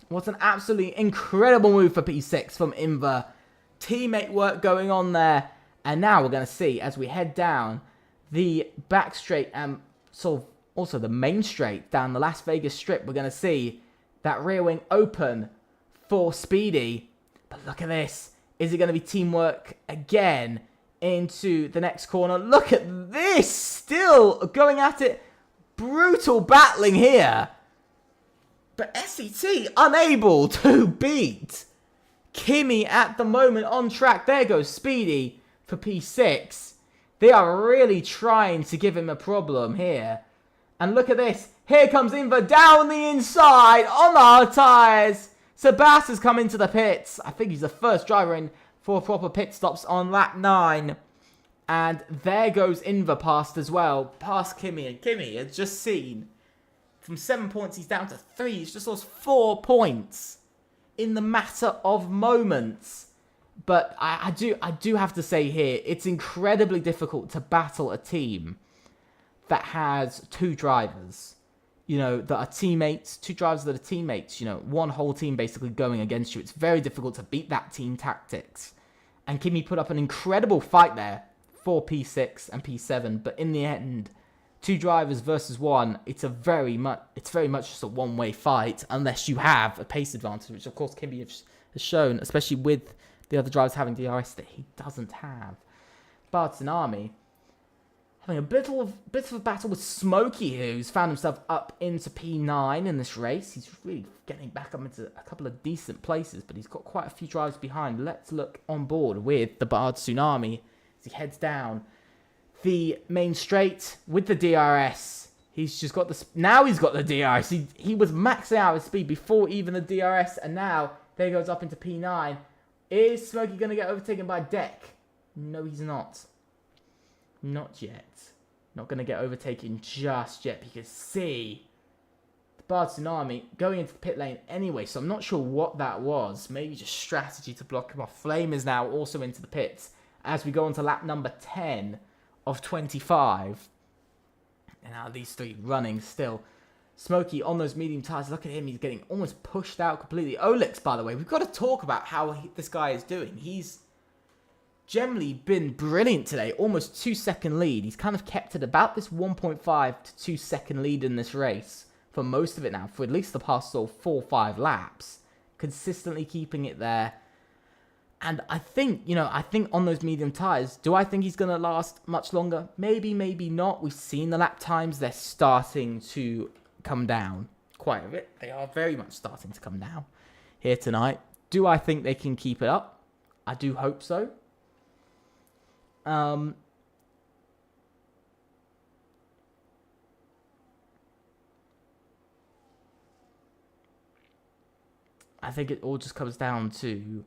What an absolutely incredible move for P6 from Inver. Teammate work going on there. And now we're going to see as we head down the back straight and sort of also the main straight down the Las Vegas Strip. We're going to see that rear wing open for Speedy. But look at this. Is it going to be teamwork again into the next corner? Look at this. Still going at it. Brutal battling here. But SET unable to beat Kimi at the moment on track. There goes Speedy for P6. They are really trying to give him a problem here. And look at this. Here comes Inver down the inside on the hard tyres. Sebastian's come into the pits. I think he's the first driver in for proper pit stops on lap 9. And there goes Inver past as well. Past Kimi. And Kimi has just seen from 7 points he's down to 3. He's just lost 4 points in the matter of moments. But I do have to say here, it's incredibly difficult to battle a team that has 2 drivers, you know, that are teammates, 2 drivers that are teammates, you know, one whole team basically going against you. It's very difficult to beat that team tactics. And Kimi put up an incredible fight there for P6 and P7, but in the end, 2 drivers versus 1, it's very much just a one-way fight unless you have a pace advantage, which of course Kimi has shown, especially with the other drivers having DRS that he doesn't have. Bart Tsunami having a bit of a battle with Smokey, who's found himself up into P9 in this race. He's really getting back up into a couple of decent places, but he's got quite a few drivers behind. Let's look on board with the Bard Tsunami as he heads down the main straight with the DRS. He's just got the... Now he's got the DRS. He was maxing out his speed before even the DRS, and now there he goes up into P9. Is Smokey going to get overtaken by Deck? No, he's not. Not yet. Not going to get overtaken just yet because see the Bard Tsunami going into the pit lane anyway, so I'm not sure what that was. Maybe just strategy to block him off. Flame is now also into the pits as we go on to lap number 10 of 25. And now these 3 running still. Smokey on those medium tyres. Look at him. He's getting almost pushed out completely. Olix, by the way, we've got to talk about how this guy is doing. He's generally been brilliant today. Almost 2-second lead. He's kind of kept it about this 1.5 to 2 second lead in this race for most of it now. For at least the past 4 or 5 laps. Consistently keeping it there. And I think on those medium tyres, do I think he's going to last much longer? Maybe, maybe not. We've seen the lap times. They're starting to come down quite a bit. They are very much starting to come down here tonight. Do I think they can keep it up? I do hope so. I think it all just comes down to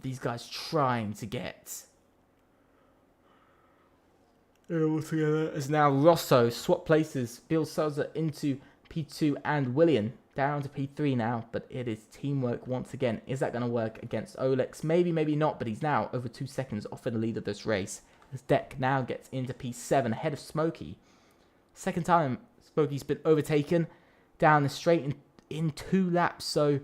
these guys trying to get it all together. As now Rosso swap places, Bill Souza into P2 and William down to P3 now, but it is teamwork once again. Is that going to work against Olex? Maybe, maybe not, but he's now over 2 seconds off in the lead of this race. As Deck now gets into P7 ahead of Smokey. Second time Smokey's been overtaken down the straight in 2 laps, so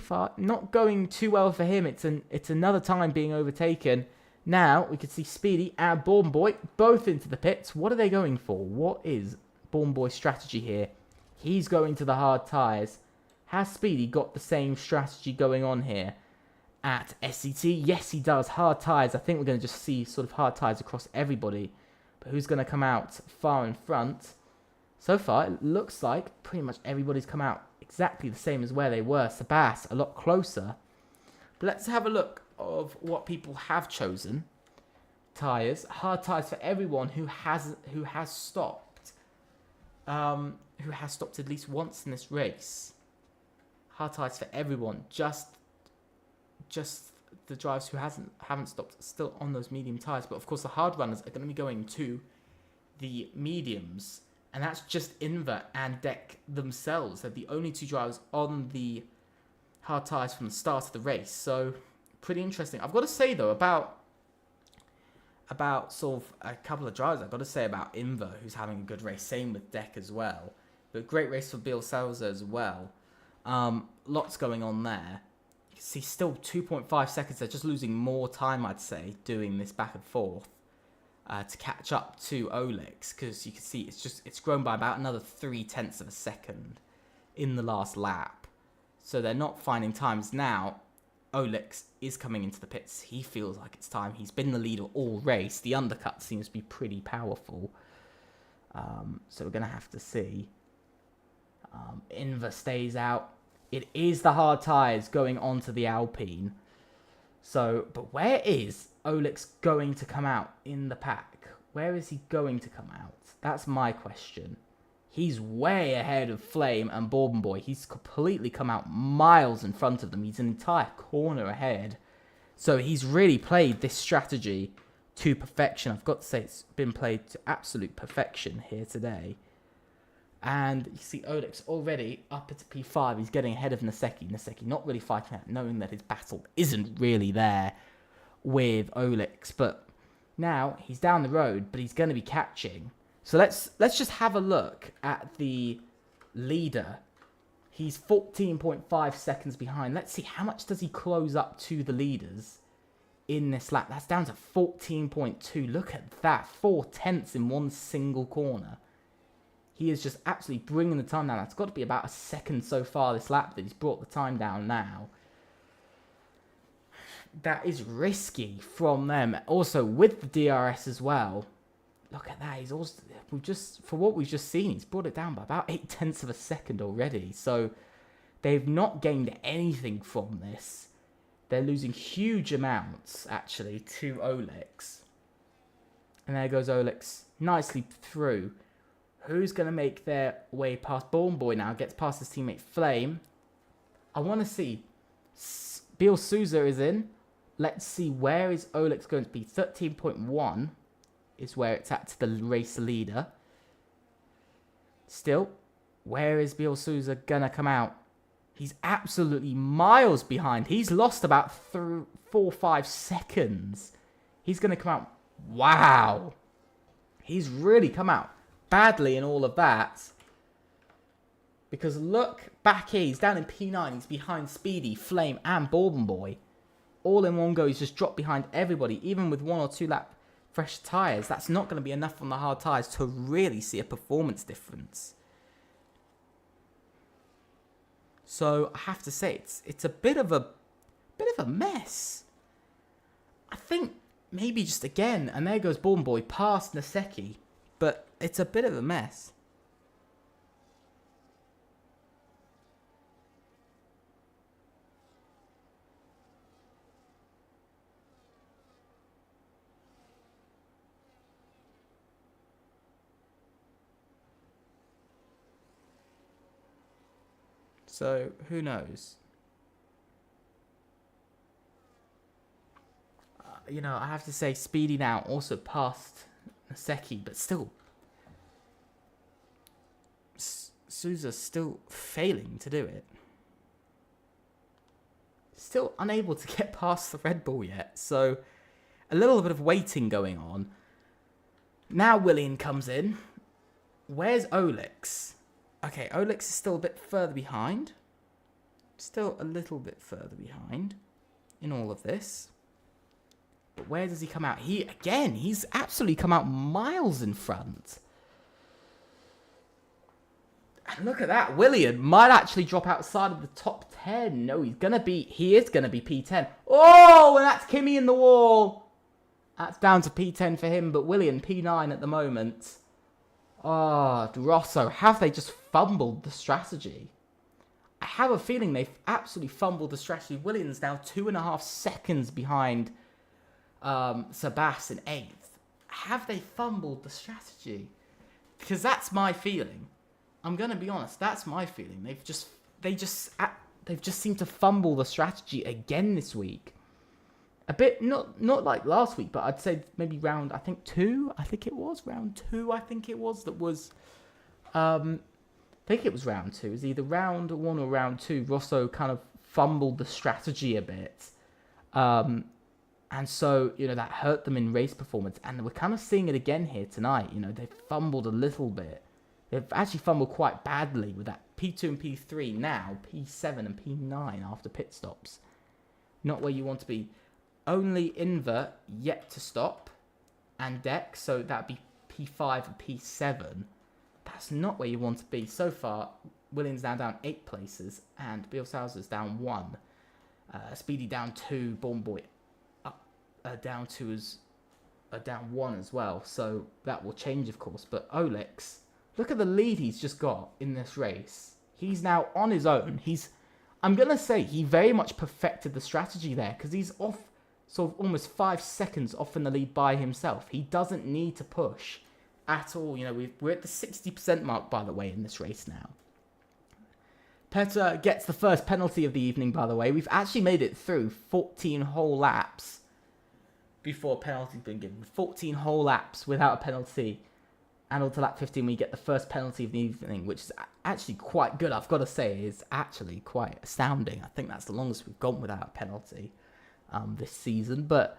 far not going too well for him. It's another time being overtaken. Now we can see Speedy and Born Boy both into the pits. What are they going for? What is Born Boy's strategy here? He's going to the hard tyres. Has Speedy got the same strategy going on here? at SCT? Yes, he does. Hard tyres. I think we're going to just see sort of hard tyres across everybody. But who's going to come out far in front? So far, it looks like pretty much everybody's come out exactly the same as where they were. Sebas, a lot closer. But let's have a look of what people have chosen. Tyres. Hard tyres for everyone who has stopped. Who has stopped at least once in this race. Hard tyres for everyone. Just the drivers who haven't stopped still on those medium tyres. But of course the hard runners are going to be going to the mediums. And that's just Inver and Deck themselves. They're the only two drivers on the hard tyres from the start of the race. So pretty interesting. I've got to say though about sort of a couple of drivers. I've got to say about Inver, who's having a good race. Same with Deck as well. But great race for Bill Salza as well. Lots going on there. You can see still 2.5 seconds. They're just losing more time, I'd say, doing this back and forth to catch up to Olex. Because you can see it's grown by about another 0.3 of a second in the last lap. So they're not finding times now. Olex is coming into the pits. He feels like it's time. He's been the leader all race. The undercut seems to be pretty powerful. So we're going to have to see. Inver stays out. It is the hard tyres going onto the Alpine. So, but where is Olex going to come out in the pack? Where is he going to come out? That's my question. He's way ahead of Flame and Bourbon Boy. He's completely come out miles in front of them. He's an entire corner ahead. So he's really played this strategy to perfection. I've got to say it's been played to absolute perfection here today. And you see Olex already up at P5. He's getting ahead of Naseki. Naseki not really fighting out, knowing that his battle isn't really there with Olex. But now he's down the road, but he's going to be catching. So let's just have a look at the leader. He's 14.5 seconds behind. Let's see, how much does he close up to the leaders in this lap? That's down to 14.2. Look at that. 0.4 in one single corner. He is just absolutely bringing the time down. That's got to be about a second so far this lap that he's brought the time down now. That is risky from them. Also, with the DRS as well. Look at that. He's also, for what we've just seen, he's brought it down by about 0.8 of a second already. So they've not gained anything from this. They're losing huge amounts, actually, to Olex. And there goes Olex nicely through. Who's going to make their way past Born Boy now? Gets past his teammate Flame. I want to see. Bill Souza is in. Let's see, where is Olex going to be? 13.1 is where it's at to the race leader. Still, where is Bill Souza going to come out? He's absolutely miles behind. He's lost about 4 or 5 seconds. He's going to come out. Wow. He's really come out badly in all of that. Because look back here. He's down in P9. He's behind Speedy, Flame, and Bourbon Boy. All in one go. He's just dropped behind everybody. Even with 1 or 2 lap fresh tyres. That's not going to be enough on the hard tyres to really see a performance difference. So I have to say it's a bit of a mess. I think maybe just again, and there goes Bourbon Boy past Naseki, but it's a bit of a mess. So, who knows? You know, I have to say Speedy now also past Naseki, but still. Souza's still failing to do it. Still unable to get past the Red Bull yet. So, a little bit of waiting going on. Now Willian comes in. Where's Olex? Okay, Olex is still a bit further behind. Still a little bit further behind in all of this. But where does he come out? He's absolutely come out miles in front. And look at that. Willian might actually drop outside of the top 10. No, he is going to be P10. Oh, and that's Kimi in the wall. That's down to P10 for him, but Willian, P9 at the moment. Oh, Rosso, have they just fumbled the strategy? I have a feeling they've absolutely fumbled the strategy. Willian's now 2.5 seconds behind Sebas in 8th. Have they fumbled the strategy? Because that's my feeling. I'm going to be honest, that's my feeling. They've just seemed to fumble the strategy again this week. A bit, not like last week, but I'd say maybe round, I think 2. I think it was round 2. I think it was round 2. It was either round 1 or round 2. Rosso kind of fumbled the strategy a bit. And so, that hurt them in race performance. And we're kind of seeing it again here tonight. They've fumbled a little bit. They've actually fumbled quite badly with that P2 and P3. Now, P7 and P9 after pit stops. Not where you want to be. Only Inver yet to stop. And Deck, so that'd be P5 and P7. That's not where you want to be. So far, Williams now down 8 places. And Bill Salzer's down 1. Speedy down 2. Born Boy down 2 down 1 as well. So that will change, of course. But Olex, look at the lead he's just got in this race. He's now on his own. I'm going to say he very much perfected the strategy there. Because he's off sort of almost 5 seconds off in the lead by himself. He doesn't need to push at all. We're at the 60% mark, by the way, in this race now. Petter gets the first penalty of the evening, by the way. We've actually made it through 14 whole laps before a penalty's been given. 14 whole laps without a penalty. And on to lap 15, we get the first penalty of the evening, which is actually quite good. I've got to say, it's actually quite astounding. I think that's the longest we've gone without a penalty this season. But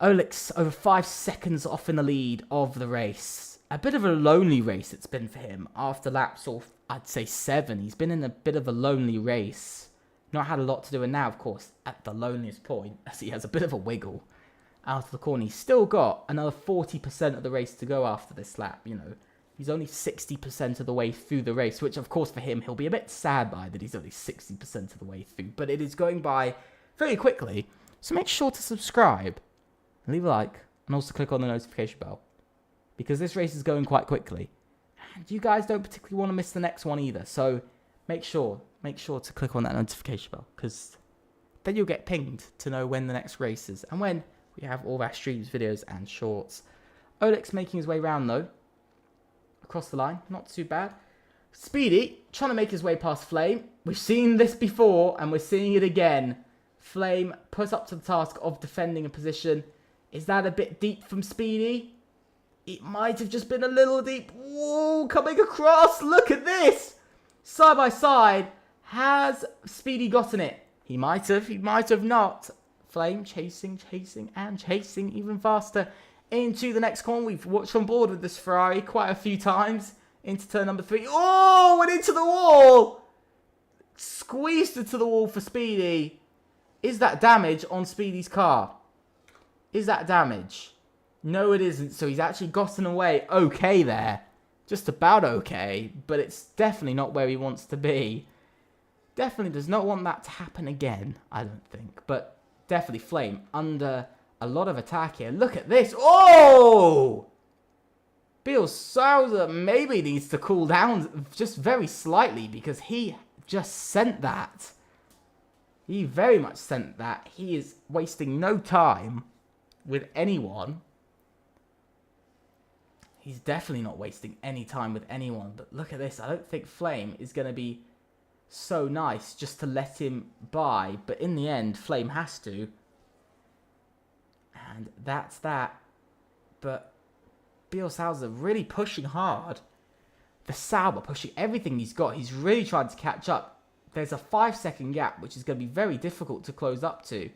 Olex over 5 seconds off in the lead of the race. A bit of a lonely race it's been for him. After laps of, I'd say 7, he's been in a bit of a lonely race. Not had a lot to do, and now, of course, at the loneliest point, as he has a bit of a wiggle out of the corner. He's still got another 40% of the race to go after this lap, He's only 60% of the way through the race, which, of course, for him, he'll be a bit sad by that he's only 60% of the way through. But it is going by very quickly, so make sure to subscribe, leave a like, and also click on the notification bell, because this race is going quite quickly. And you guys don't particularly want to miss the next one either, so make sure to click on that notification bell, because then you'll get pinged to know when the next race is, and when we have all of our streams, videos, and shorts. Olex making his way round, though. Across the line. Not too bad. Speedy, trying to make his way past Flame. We've seen this before, and we're seeing it again. Flame put up to the task of defending a position. Is that a bit deep from Speedy? It might have just been a little deep. Whoa, coming across. Look at this. Side by side. Has Speedy gotten it? He might have not. Flame chasing, and chasing even faster into the next corner. We've watched on board with this Ferrari quite a few times. Into turn number 3. Oh, and into the wall. Squeezed into the wall for Speedy. Is that damage on Speedy's car? Is that damage? No, it isn't. So he's actually gotten away okay there. Just about okay, but it's definitely not where he wants to be. Definitely does not want that to happen again, I don't think. But definitely Flame under a lot of attack here. Look at this. Oh! Bill Sauser maybe needs to cool down just very slightly, because he just sent that. He very much sent that. He is wasting no time with anyone. He's definitely not wasting any time with anyone. But look at this. I don't think Flame is going to be so nice just to let him by, but in the end Flame has to, and that's that. But Bill Sauber really pushing hard. The Sauber pushing everything he's got. He's really trying to catch up. There's a 5-second gap, which is going to be very difficult to close up to.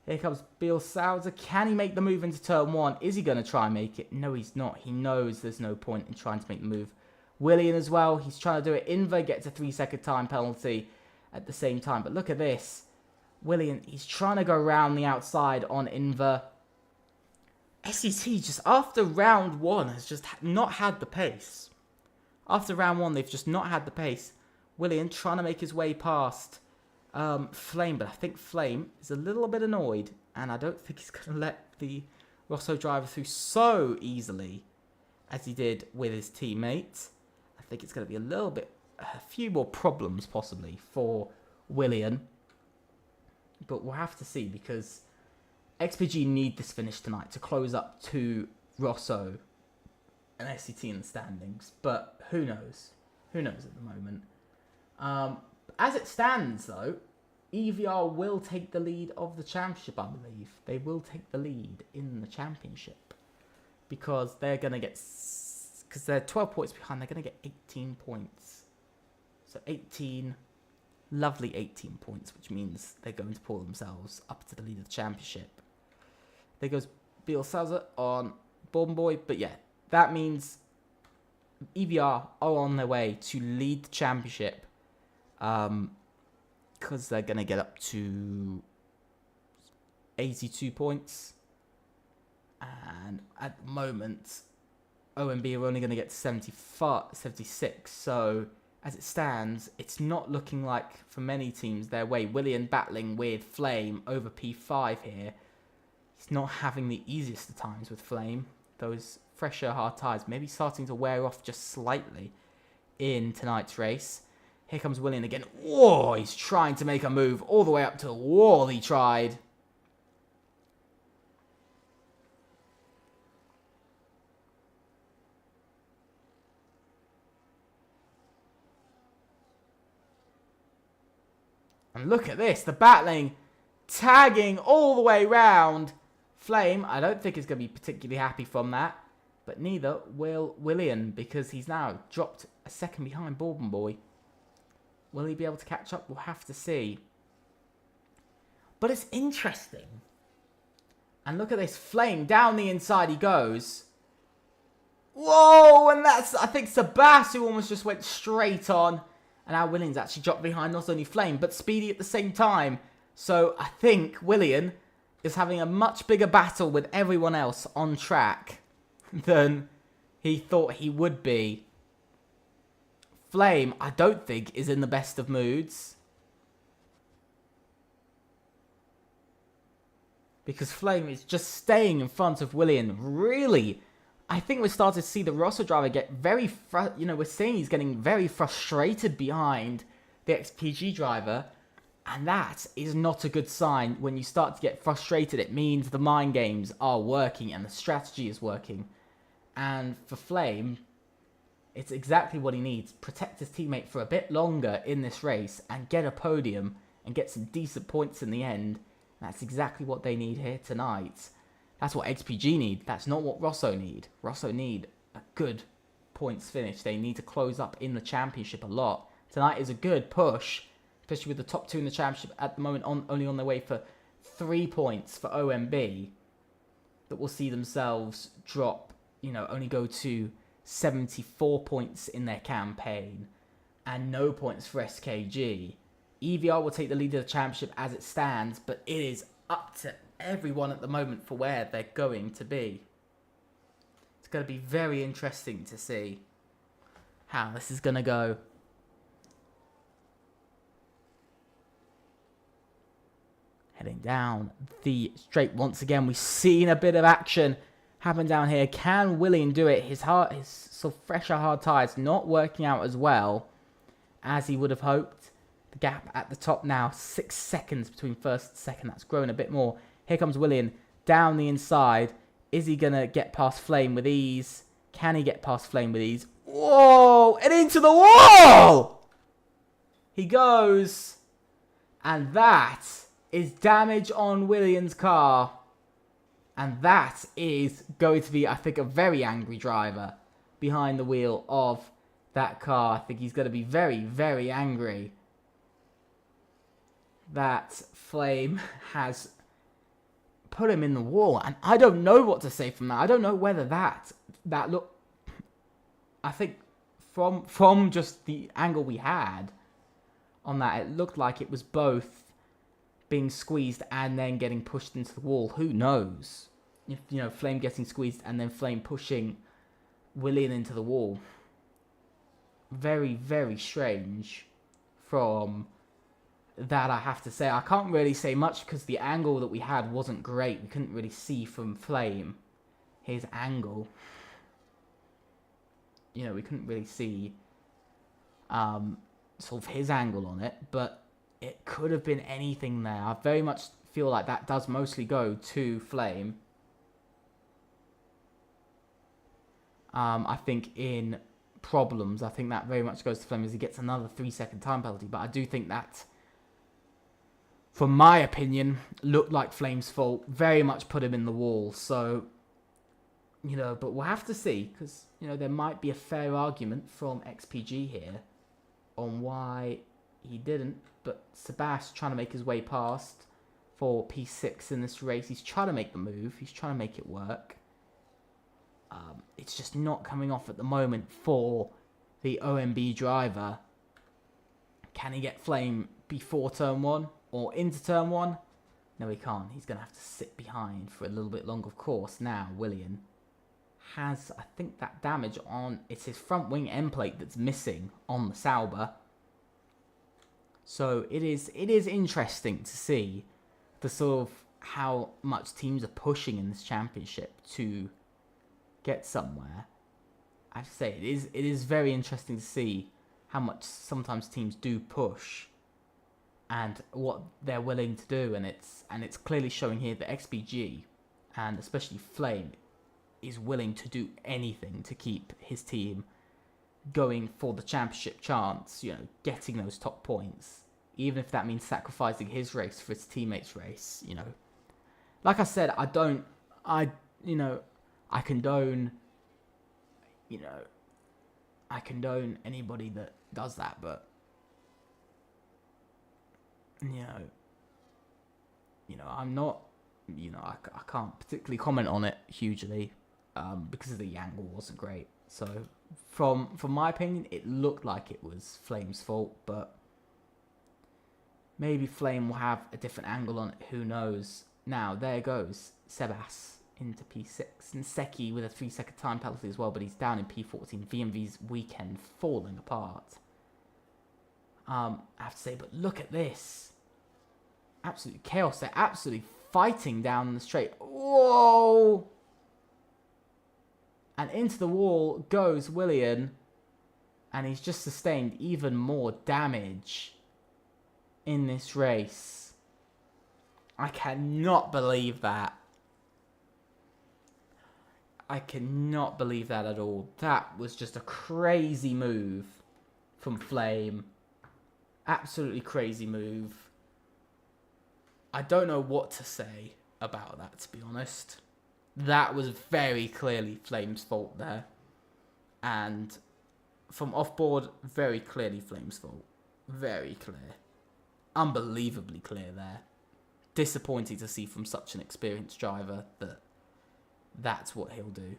Here comes Bill Sauber. Can he make the move into turn 1? Is he going to try and make it? No, he's not. He knows there's no point in trying to make the move. Willian as well, he's trying to do it. Inver gets a 3-second time penalty at the same time. But look at this. Willian, he's trying to go around the outside on Inver. SET, just after round 1, has just not had the pace. After round 1, they've just not had the pace. Willian trying to make his way past Flame, but I think Flame is a little bit annoyed, and I don't think he's going to let the Rosso driver through so easily as he did with his teammate. I think it's going to be a few more problems possibly for Willian, but we'll have to see, because XPG need this finish tonight to close up to Rosso and SCT in the standings, but who knows? Who knows at the moment? As it stands, though, EVR will take the lead of the championship, I believe. They will take the lead in the championship because they're going to get... Because they're 12 points behind, they're going to get 18 points. So 18, lovely 18 points, which means they're going to pull themselves up to the lead of the championship. There goes Bielsalza on Bourbon Boy, but yeah, that means EVR are on their way to lead the championship, because they're going to get up to 82 points, and at the moment OMB are only going to get 76, so as it stands, it's not looking like for many teams their way. Willian battling with Flame over P5 here. He's not having the easiest of times with Flame. Those fresher hard tyres maybe starting to wear off just slightly in tonight's race. Here comes Willian again. Whoa, he's trying to make a move all the way up to the wall. He tried. And look at this, the battling, tagging all the way round. Flame, I don't think is going to be particularly happy from that, but neither will Willian, because he's now dropped a second behind Bourbon Boy. Will he be able to catch up? We'll have to see. But it's interesting. And look at this, Flame, down the inside he goes. Whoa, and that's, I think, Sebas who almost just went straight on. And now Willian's actually dropped behind not only Flame, but Speedy at the same time. So I think Willian is having a much bigger battle with everyone else on track than he thought he would be. Flame, I don't think, is in the best of moods, because Flame is just staying in front of Willian. Really, I think we're starting to see the Rosso driver get very, we're seeing he's getting very frustrated behind the XPG driver. And that is not a good sign. When you start to get frustrated, it means the mind games are working and the strategy is working. And for Flame, it's exactly what he needs. Protect his teammate for a bit longer in this race and get a podium and get some decent points in the end. That's exactly what they need here tonight. That's what XPG need. That's not what Rosso need. Rosso need a good points finish. They need to close up in the championship a lot. Tonight is a good push, especially with the top two in the championship at the moment only on their way for 3 points for OMB, that will see themselves drop, only go to 74 points in their campaign and no points for SKG. EVR will take the lead of the championship as it stands, but it is up to everyone at the moment for where they're going to be. It's going to be very interesting to see how this is going to go. Heading down the straight once again. We've seen a bit of action happen down here. Can Willian do it? His sort of fresher hard tyres not working out as well as he would have hoped. The gap at the top now, 6 seconds between first and second. That's grown a bit more. Here comes Willian down the inside. Is he going to get past Flame with ease? Can he get past Flame with ease? Whoa! And into the wall! He goes. And that is damage on Willian's car. And that is going to be, I think, a very angry driver behind the wheel of that car. I think he's going to be very, very angry that Flame has put him in the wall. And I don't know what to say from that. I don't know whether that look, I think from just the angle we had on that, it looked like it was both being squeezed and then getting pushed into the wall. Who knows? If, Flame getting squeezed and then Flame pushing Willian into the wall. very, very strange from that, I have to say. I can't really say much because the angle that we had wasn't great. We couldn't really see from Flame his angle. You know, we couldn't really see sort of his angle on it, but it could have been anything there. I very much feel like that does mostly go to Flame. I think in problems, I think that very much goes to Flame as he gets another 3-second time penalty, but I do think that, from my opinion, looked like Flame's fault. Very much put him in the wall. So, you know, but we'll have to see. Because, you know, there might be a fair argument from XPG here on why he didn't. But Sebas trying to make his way past for P6 in this race. He's trying to make the move. He's trying to make it work. It's just not coming off at the moment for the OMB driver. Can he get Flame before turn 1? Or into turn 1? No, he can't. He's going to have to sit behind for a little bit longer. Of course, now Willian has, I think, that damage on... It's his front wing end plate that's missing on the Sauber. So it is interesting to see the sort of how much teams are pushing in this championship to get somewhere. I have to say, it is very interesting to see how much sometimes teams do push and what they're willing to do, and it's clearly showing here that XPG, and especially Flame, is willing to do anything to keep his team going for the championship chance, you know, getting those top points, even if that means sacrificing his race for his teammates' race, you know. Like I said, I condone anybody that does that, but you know, I'm not, I can't particularly comment on it hugely, because the angle wasn't great. So, from my opinion, it looked like it was Flame's fault, but maybe Flame will have a different angle on it. Who knows? Now, there goes Sebas into P6, and Seki with a 3-second time penalty as well, but he's down in P14. VMV's weekend falling apart. I have to say, but look at this. Absolute chaos. They're absolutely fighting down the straight. Whoa! And into the wall goes Willian. And he's just sustained even more damage in this race. I cannot believe that. I cannot believe that at all. That was just a crazy move from Flame. Absolutely crazy move. I don't know what to say about that, to be honest. That was very clearly Flame's fault there. And from off-board, very clearly Flame's fault. Very clear. Unbelievably clear there. Disappointing to see from such an experienced driver that that's what he'll do.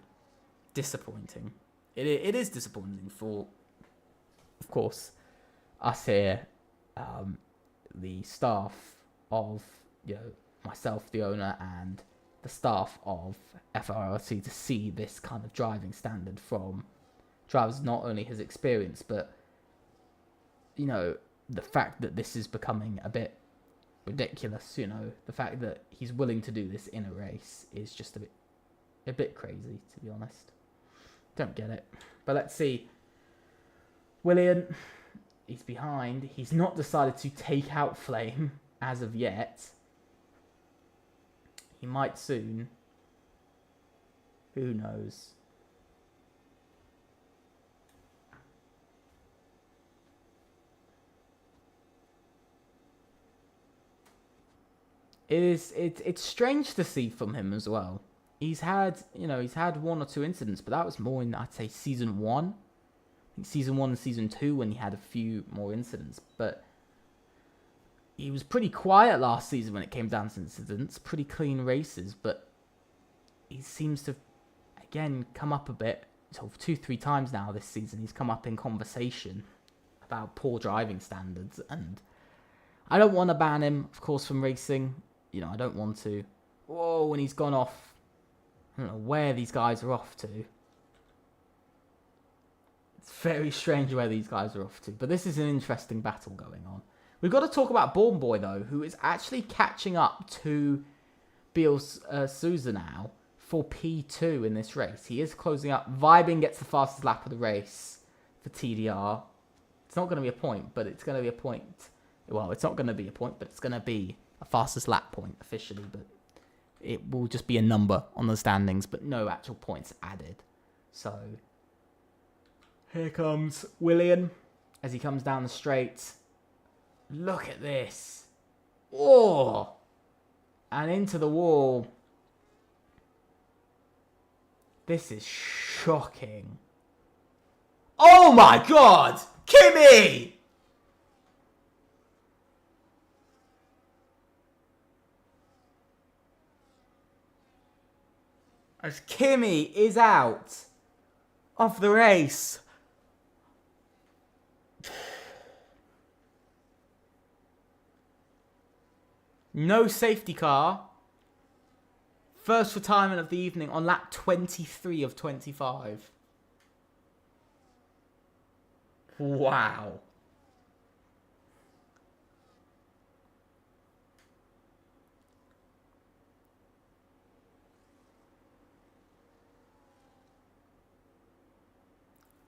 Disappointing. It is disappointing for, of course, us here, the staff of, myself, the owner, and the staff of FRLT to see this kind of driving standard from drivers, not only his experience, but, the fact that this is becoming a bit ridiculous, the fact that he's willing to do this in a race is just a bit crazy, to be honest. Don't get it. But let's see. Willian, he's behind. He's not decided to take out Flame as of yet. He might soon. Who knows? It's strange to see from him as well. He's had one or two incidents, but that was more in, I'd say, Season 1. I think Season 1 and Season 2 when he had a few more incidents. But he was pretty quiet last season when it came down to incidents. Pretty clean races, but he seems to, again, come up a bit. So 2-3 times now this season, he's come up in conversation about poor driving standards. And I don't want to ban him, of course, from racing. I don't want to. Whoa, when he's gone off. I don't know where these guys are off to. It's very strange where these guys are off to. But this is an interesting battle going on. We've got to talk about Born Boy, though, who is actually catching up to Beal Souza now for P2 in this race. He is closing up. Vibing gets the fastest lap of the race for TDR. It's not going to be a point, but it's going to be a point. Well, it's not going to be a point, but it's going to be a fastest lap point officially. But it will just be a number on the standings, but no actual points added. So here comes Willian as he comes down the straight. Look at this. Oh! And into the wall. This is shocking. Oh my god! Kimi! As Kimi is out of the race. No safety car. First retirement of the evening on lap 23 of 25. Wow.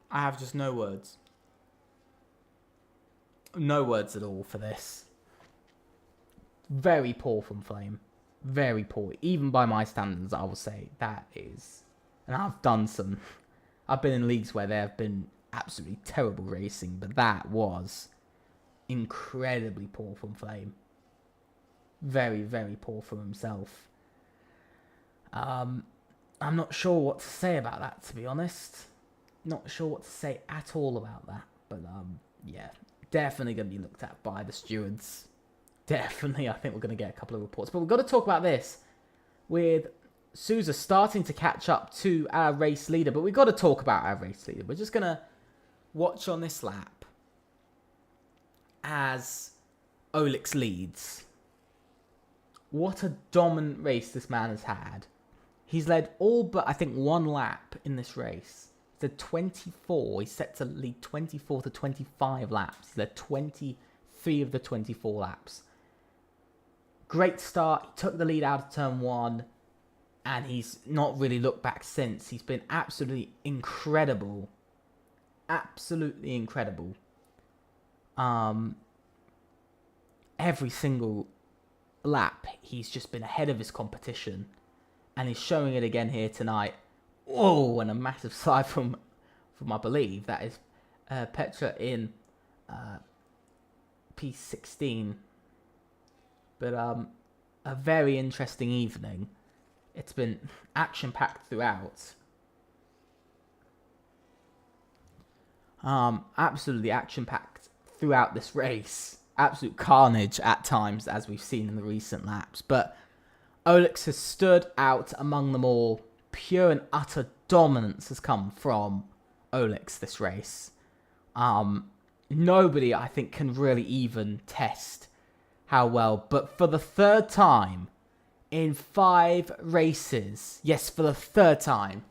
I have just no words. No words at all for this. Very poor from Flame. Very poor. Even by my standards, I will say that is. And I've done some. I've been in leagues where there have been absolutely terrible racing, but that was incredibly poor from Flame. Very, very poor from himself. I'm not sure what to say about that, to be honest. Not sure what to say at all about that. But, yeah. Definitely going to be looked at by the stewards. Definitely, I think we're going to get a couple of reports. But we've got to talk about this with Souza starting to catch up to our race leader. But we've got to talk about our race leader. We're just going to watch on this lap as Olix leads. What a dominant race this man has had. He's led all but, I think, one lap in this race. He's led 24. He's set to lead 24 to 25 laps. He's led 23 of the 24 laps. Great start. He took the lead out of turn 1. And he's not really looked back since. He's been absolutely incredible. Absolutely incredible. Every single lap, he's just been ahead of his competition. And he's showing it again here tonight. Oh, and a massive slide from I believe, that is Petra in P16. But a very interesting evening. It's been action-packed throughout. Absolutely action-packed throughout this race. Absolute carnage at times, as we've seen in the recent laps. But Olix has stood out among them all. Pure and utter dominance has come from Olix this race. Nobody, I think, can really even test how well. But for the third time in 5 races, yes, for the third time,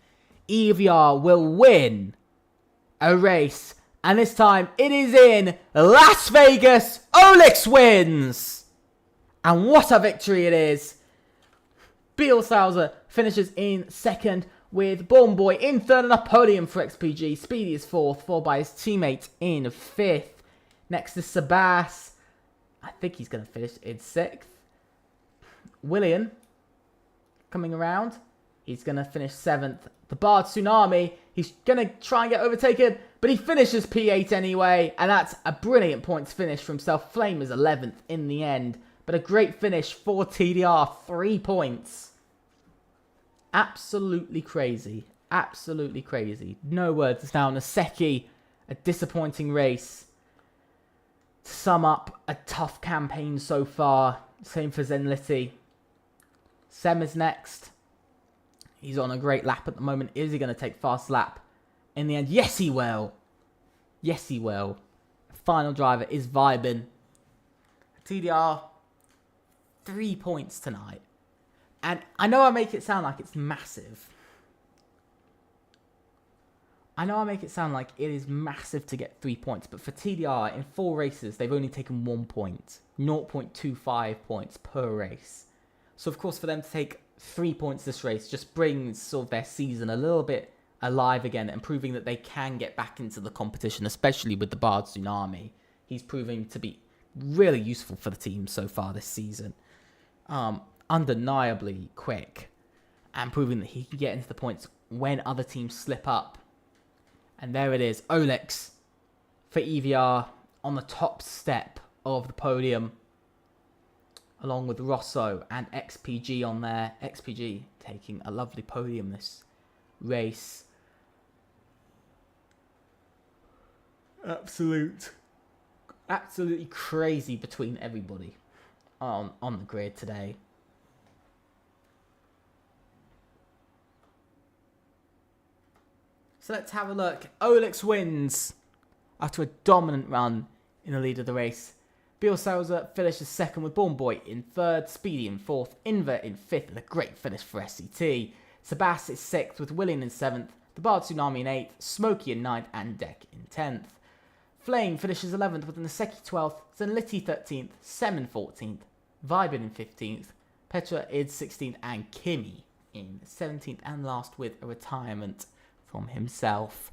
EVR will win a race. And this time, it is in Las Vegas. Olix wins! And what a victory it is. Beal Souza finishes in second with Born Boy in third and a podium for XPG. Speedy is fourth, followed by his teammate in fifth. Next is Sabas. I think he's going to finish in sixth. Willian coming around. He's going to finish seventh. The Bard Tsunami. He's going to try and get overtaken, but he finishes P8 anyway. And that's a brilliant points finish for himself. Flame is 11th in the end. But a great finish for TDR. 3 points. Absolutely crazy. Absolutely crazy. No words now. Naseki, a disappointing race. To sum up, a tough campaign so far. Same for Zenlity. Sem is next. He's on a great lap at the moment. Is he going to take fast lap in the end? Yes, he will. Yes, he will. Final driver is vibing. TDR, 3 points tonight. And I know I make it sound like it's massive. I know I make it sound like it is massive to get 3 points, but for TDR, in 4 races, they've only taken 1 point. 0.25 points per race. So, of course, for them to take 3 points this race just brings sort of their season a little bit alive again and proving that they can get back into the competition, especially with the Bard Tsunami. He's proving to be really useful for the team so far this season. Undeniably quick and proving that he can get into the points when other teams slip up. And there it is, Olex for EVR on the top step of the podium, along with Rosso and XPG on there. XPG taking a lovely podium this race. Absolutely crazy between everybody on the grid today. So let's have a look. Olex wins after a dominant run in the lead of the race. Bielsalza finishes second with Born Boy in third, Speedy in fourth, Inver in fifth, and a great finish for SCT. Sebas is sixth with Willian in seventh, the Bard Tsunami in eighth, Smokey in ninth, and Deck in 10th. Flame finishes 11th with Naseki 12th, Zenliti 13th, Sem in 14th, Vibin in 15th, Petra in 16th, and Kimi in 17th, and last with a retirement from himself.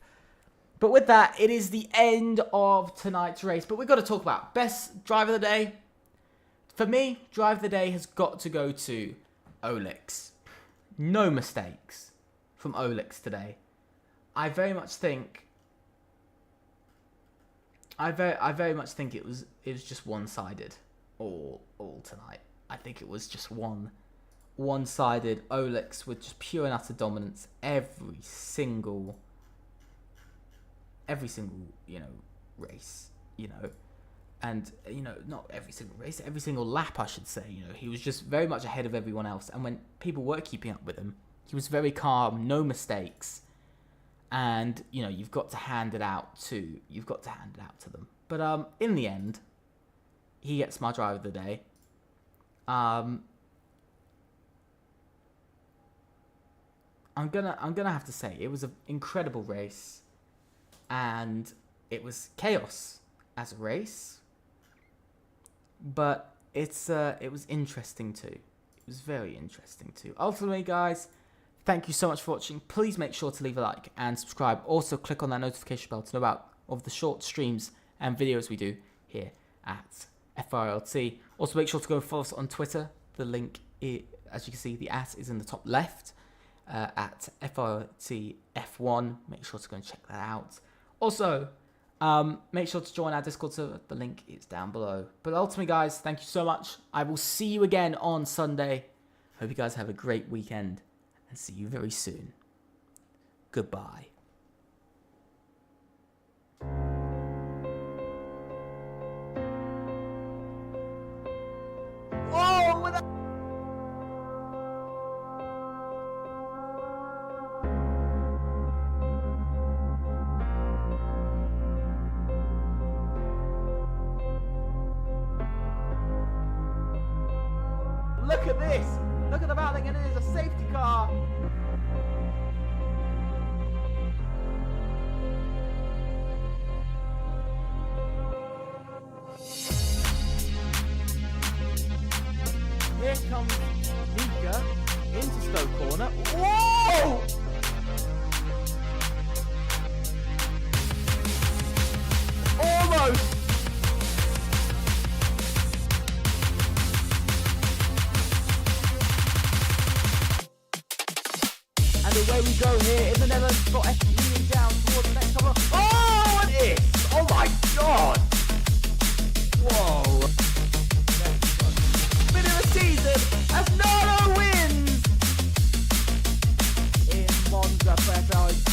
But with that, it is the end of tonight's race. But we've got to talk about best driver of the day. For me, driver of the day has got to go to Olex. No mistakes from Olex today. I very much think it was just one-sided all tonight. I think it was just one-sided Olex with just pure and utter dominance every single race, and not every single race, every single lap, I should say. He was just very much ahead of everyone else, and when people were keeping up with him, he was very calm, no mistakes, and you've got to hand it out to them. But in the end, he gets my driver of the day. I'm gonna have to say it was an incredible race, and it was chaos as a race, but it was interesting too. It was very interesting too. Ultimately, guys, thank you so much for watching. Please make sure to leave a like and subscribe. Also, click on that notification bell to know about of the short streams and videos we do here at FRLT. Also, make sure to go and follow us on Twitter. The link, as you can see, the @ is in the top left. At FRLT F1. Make sure to go and check that out. Also, make sure to join our Discord server. The link is down below. But ultimately, guys, thank you so much. I will see you again on Sunday. Hope you guys have a great weekend, and see you very soon. Goodbye. Look at this! Look at the battling, and it is a safety car! Here comes Mika into Stoke Corner. Whoa! Almost! Away we go here in the Netherlands for F1 down towards the next cover. Oh, it is! Oh my god! Whoa! Minute of the season as Nano wins in Monza for FRLT.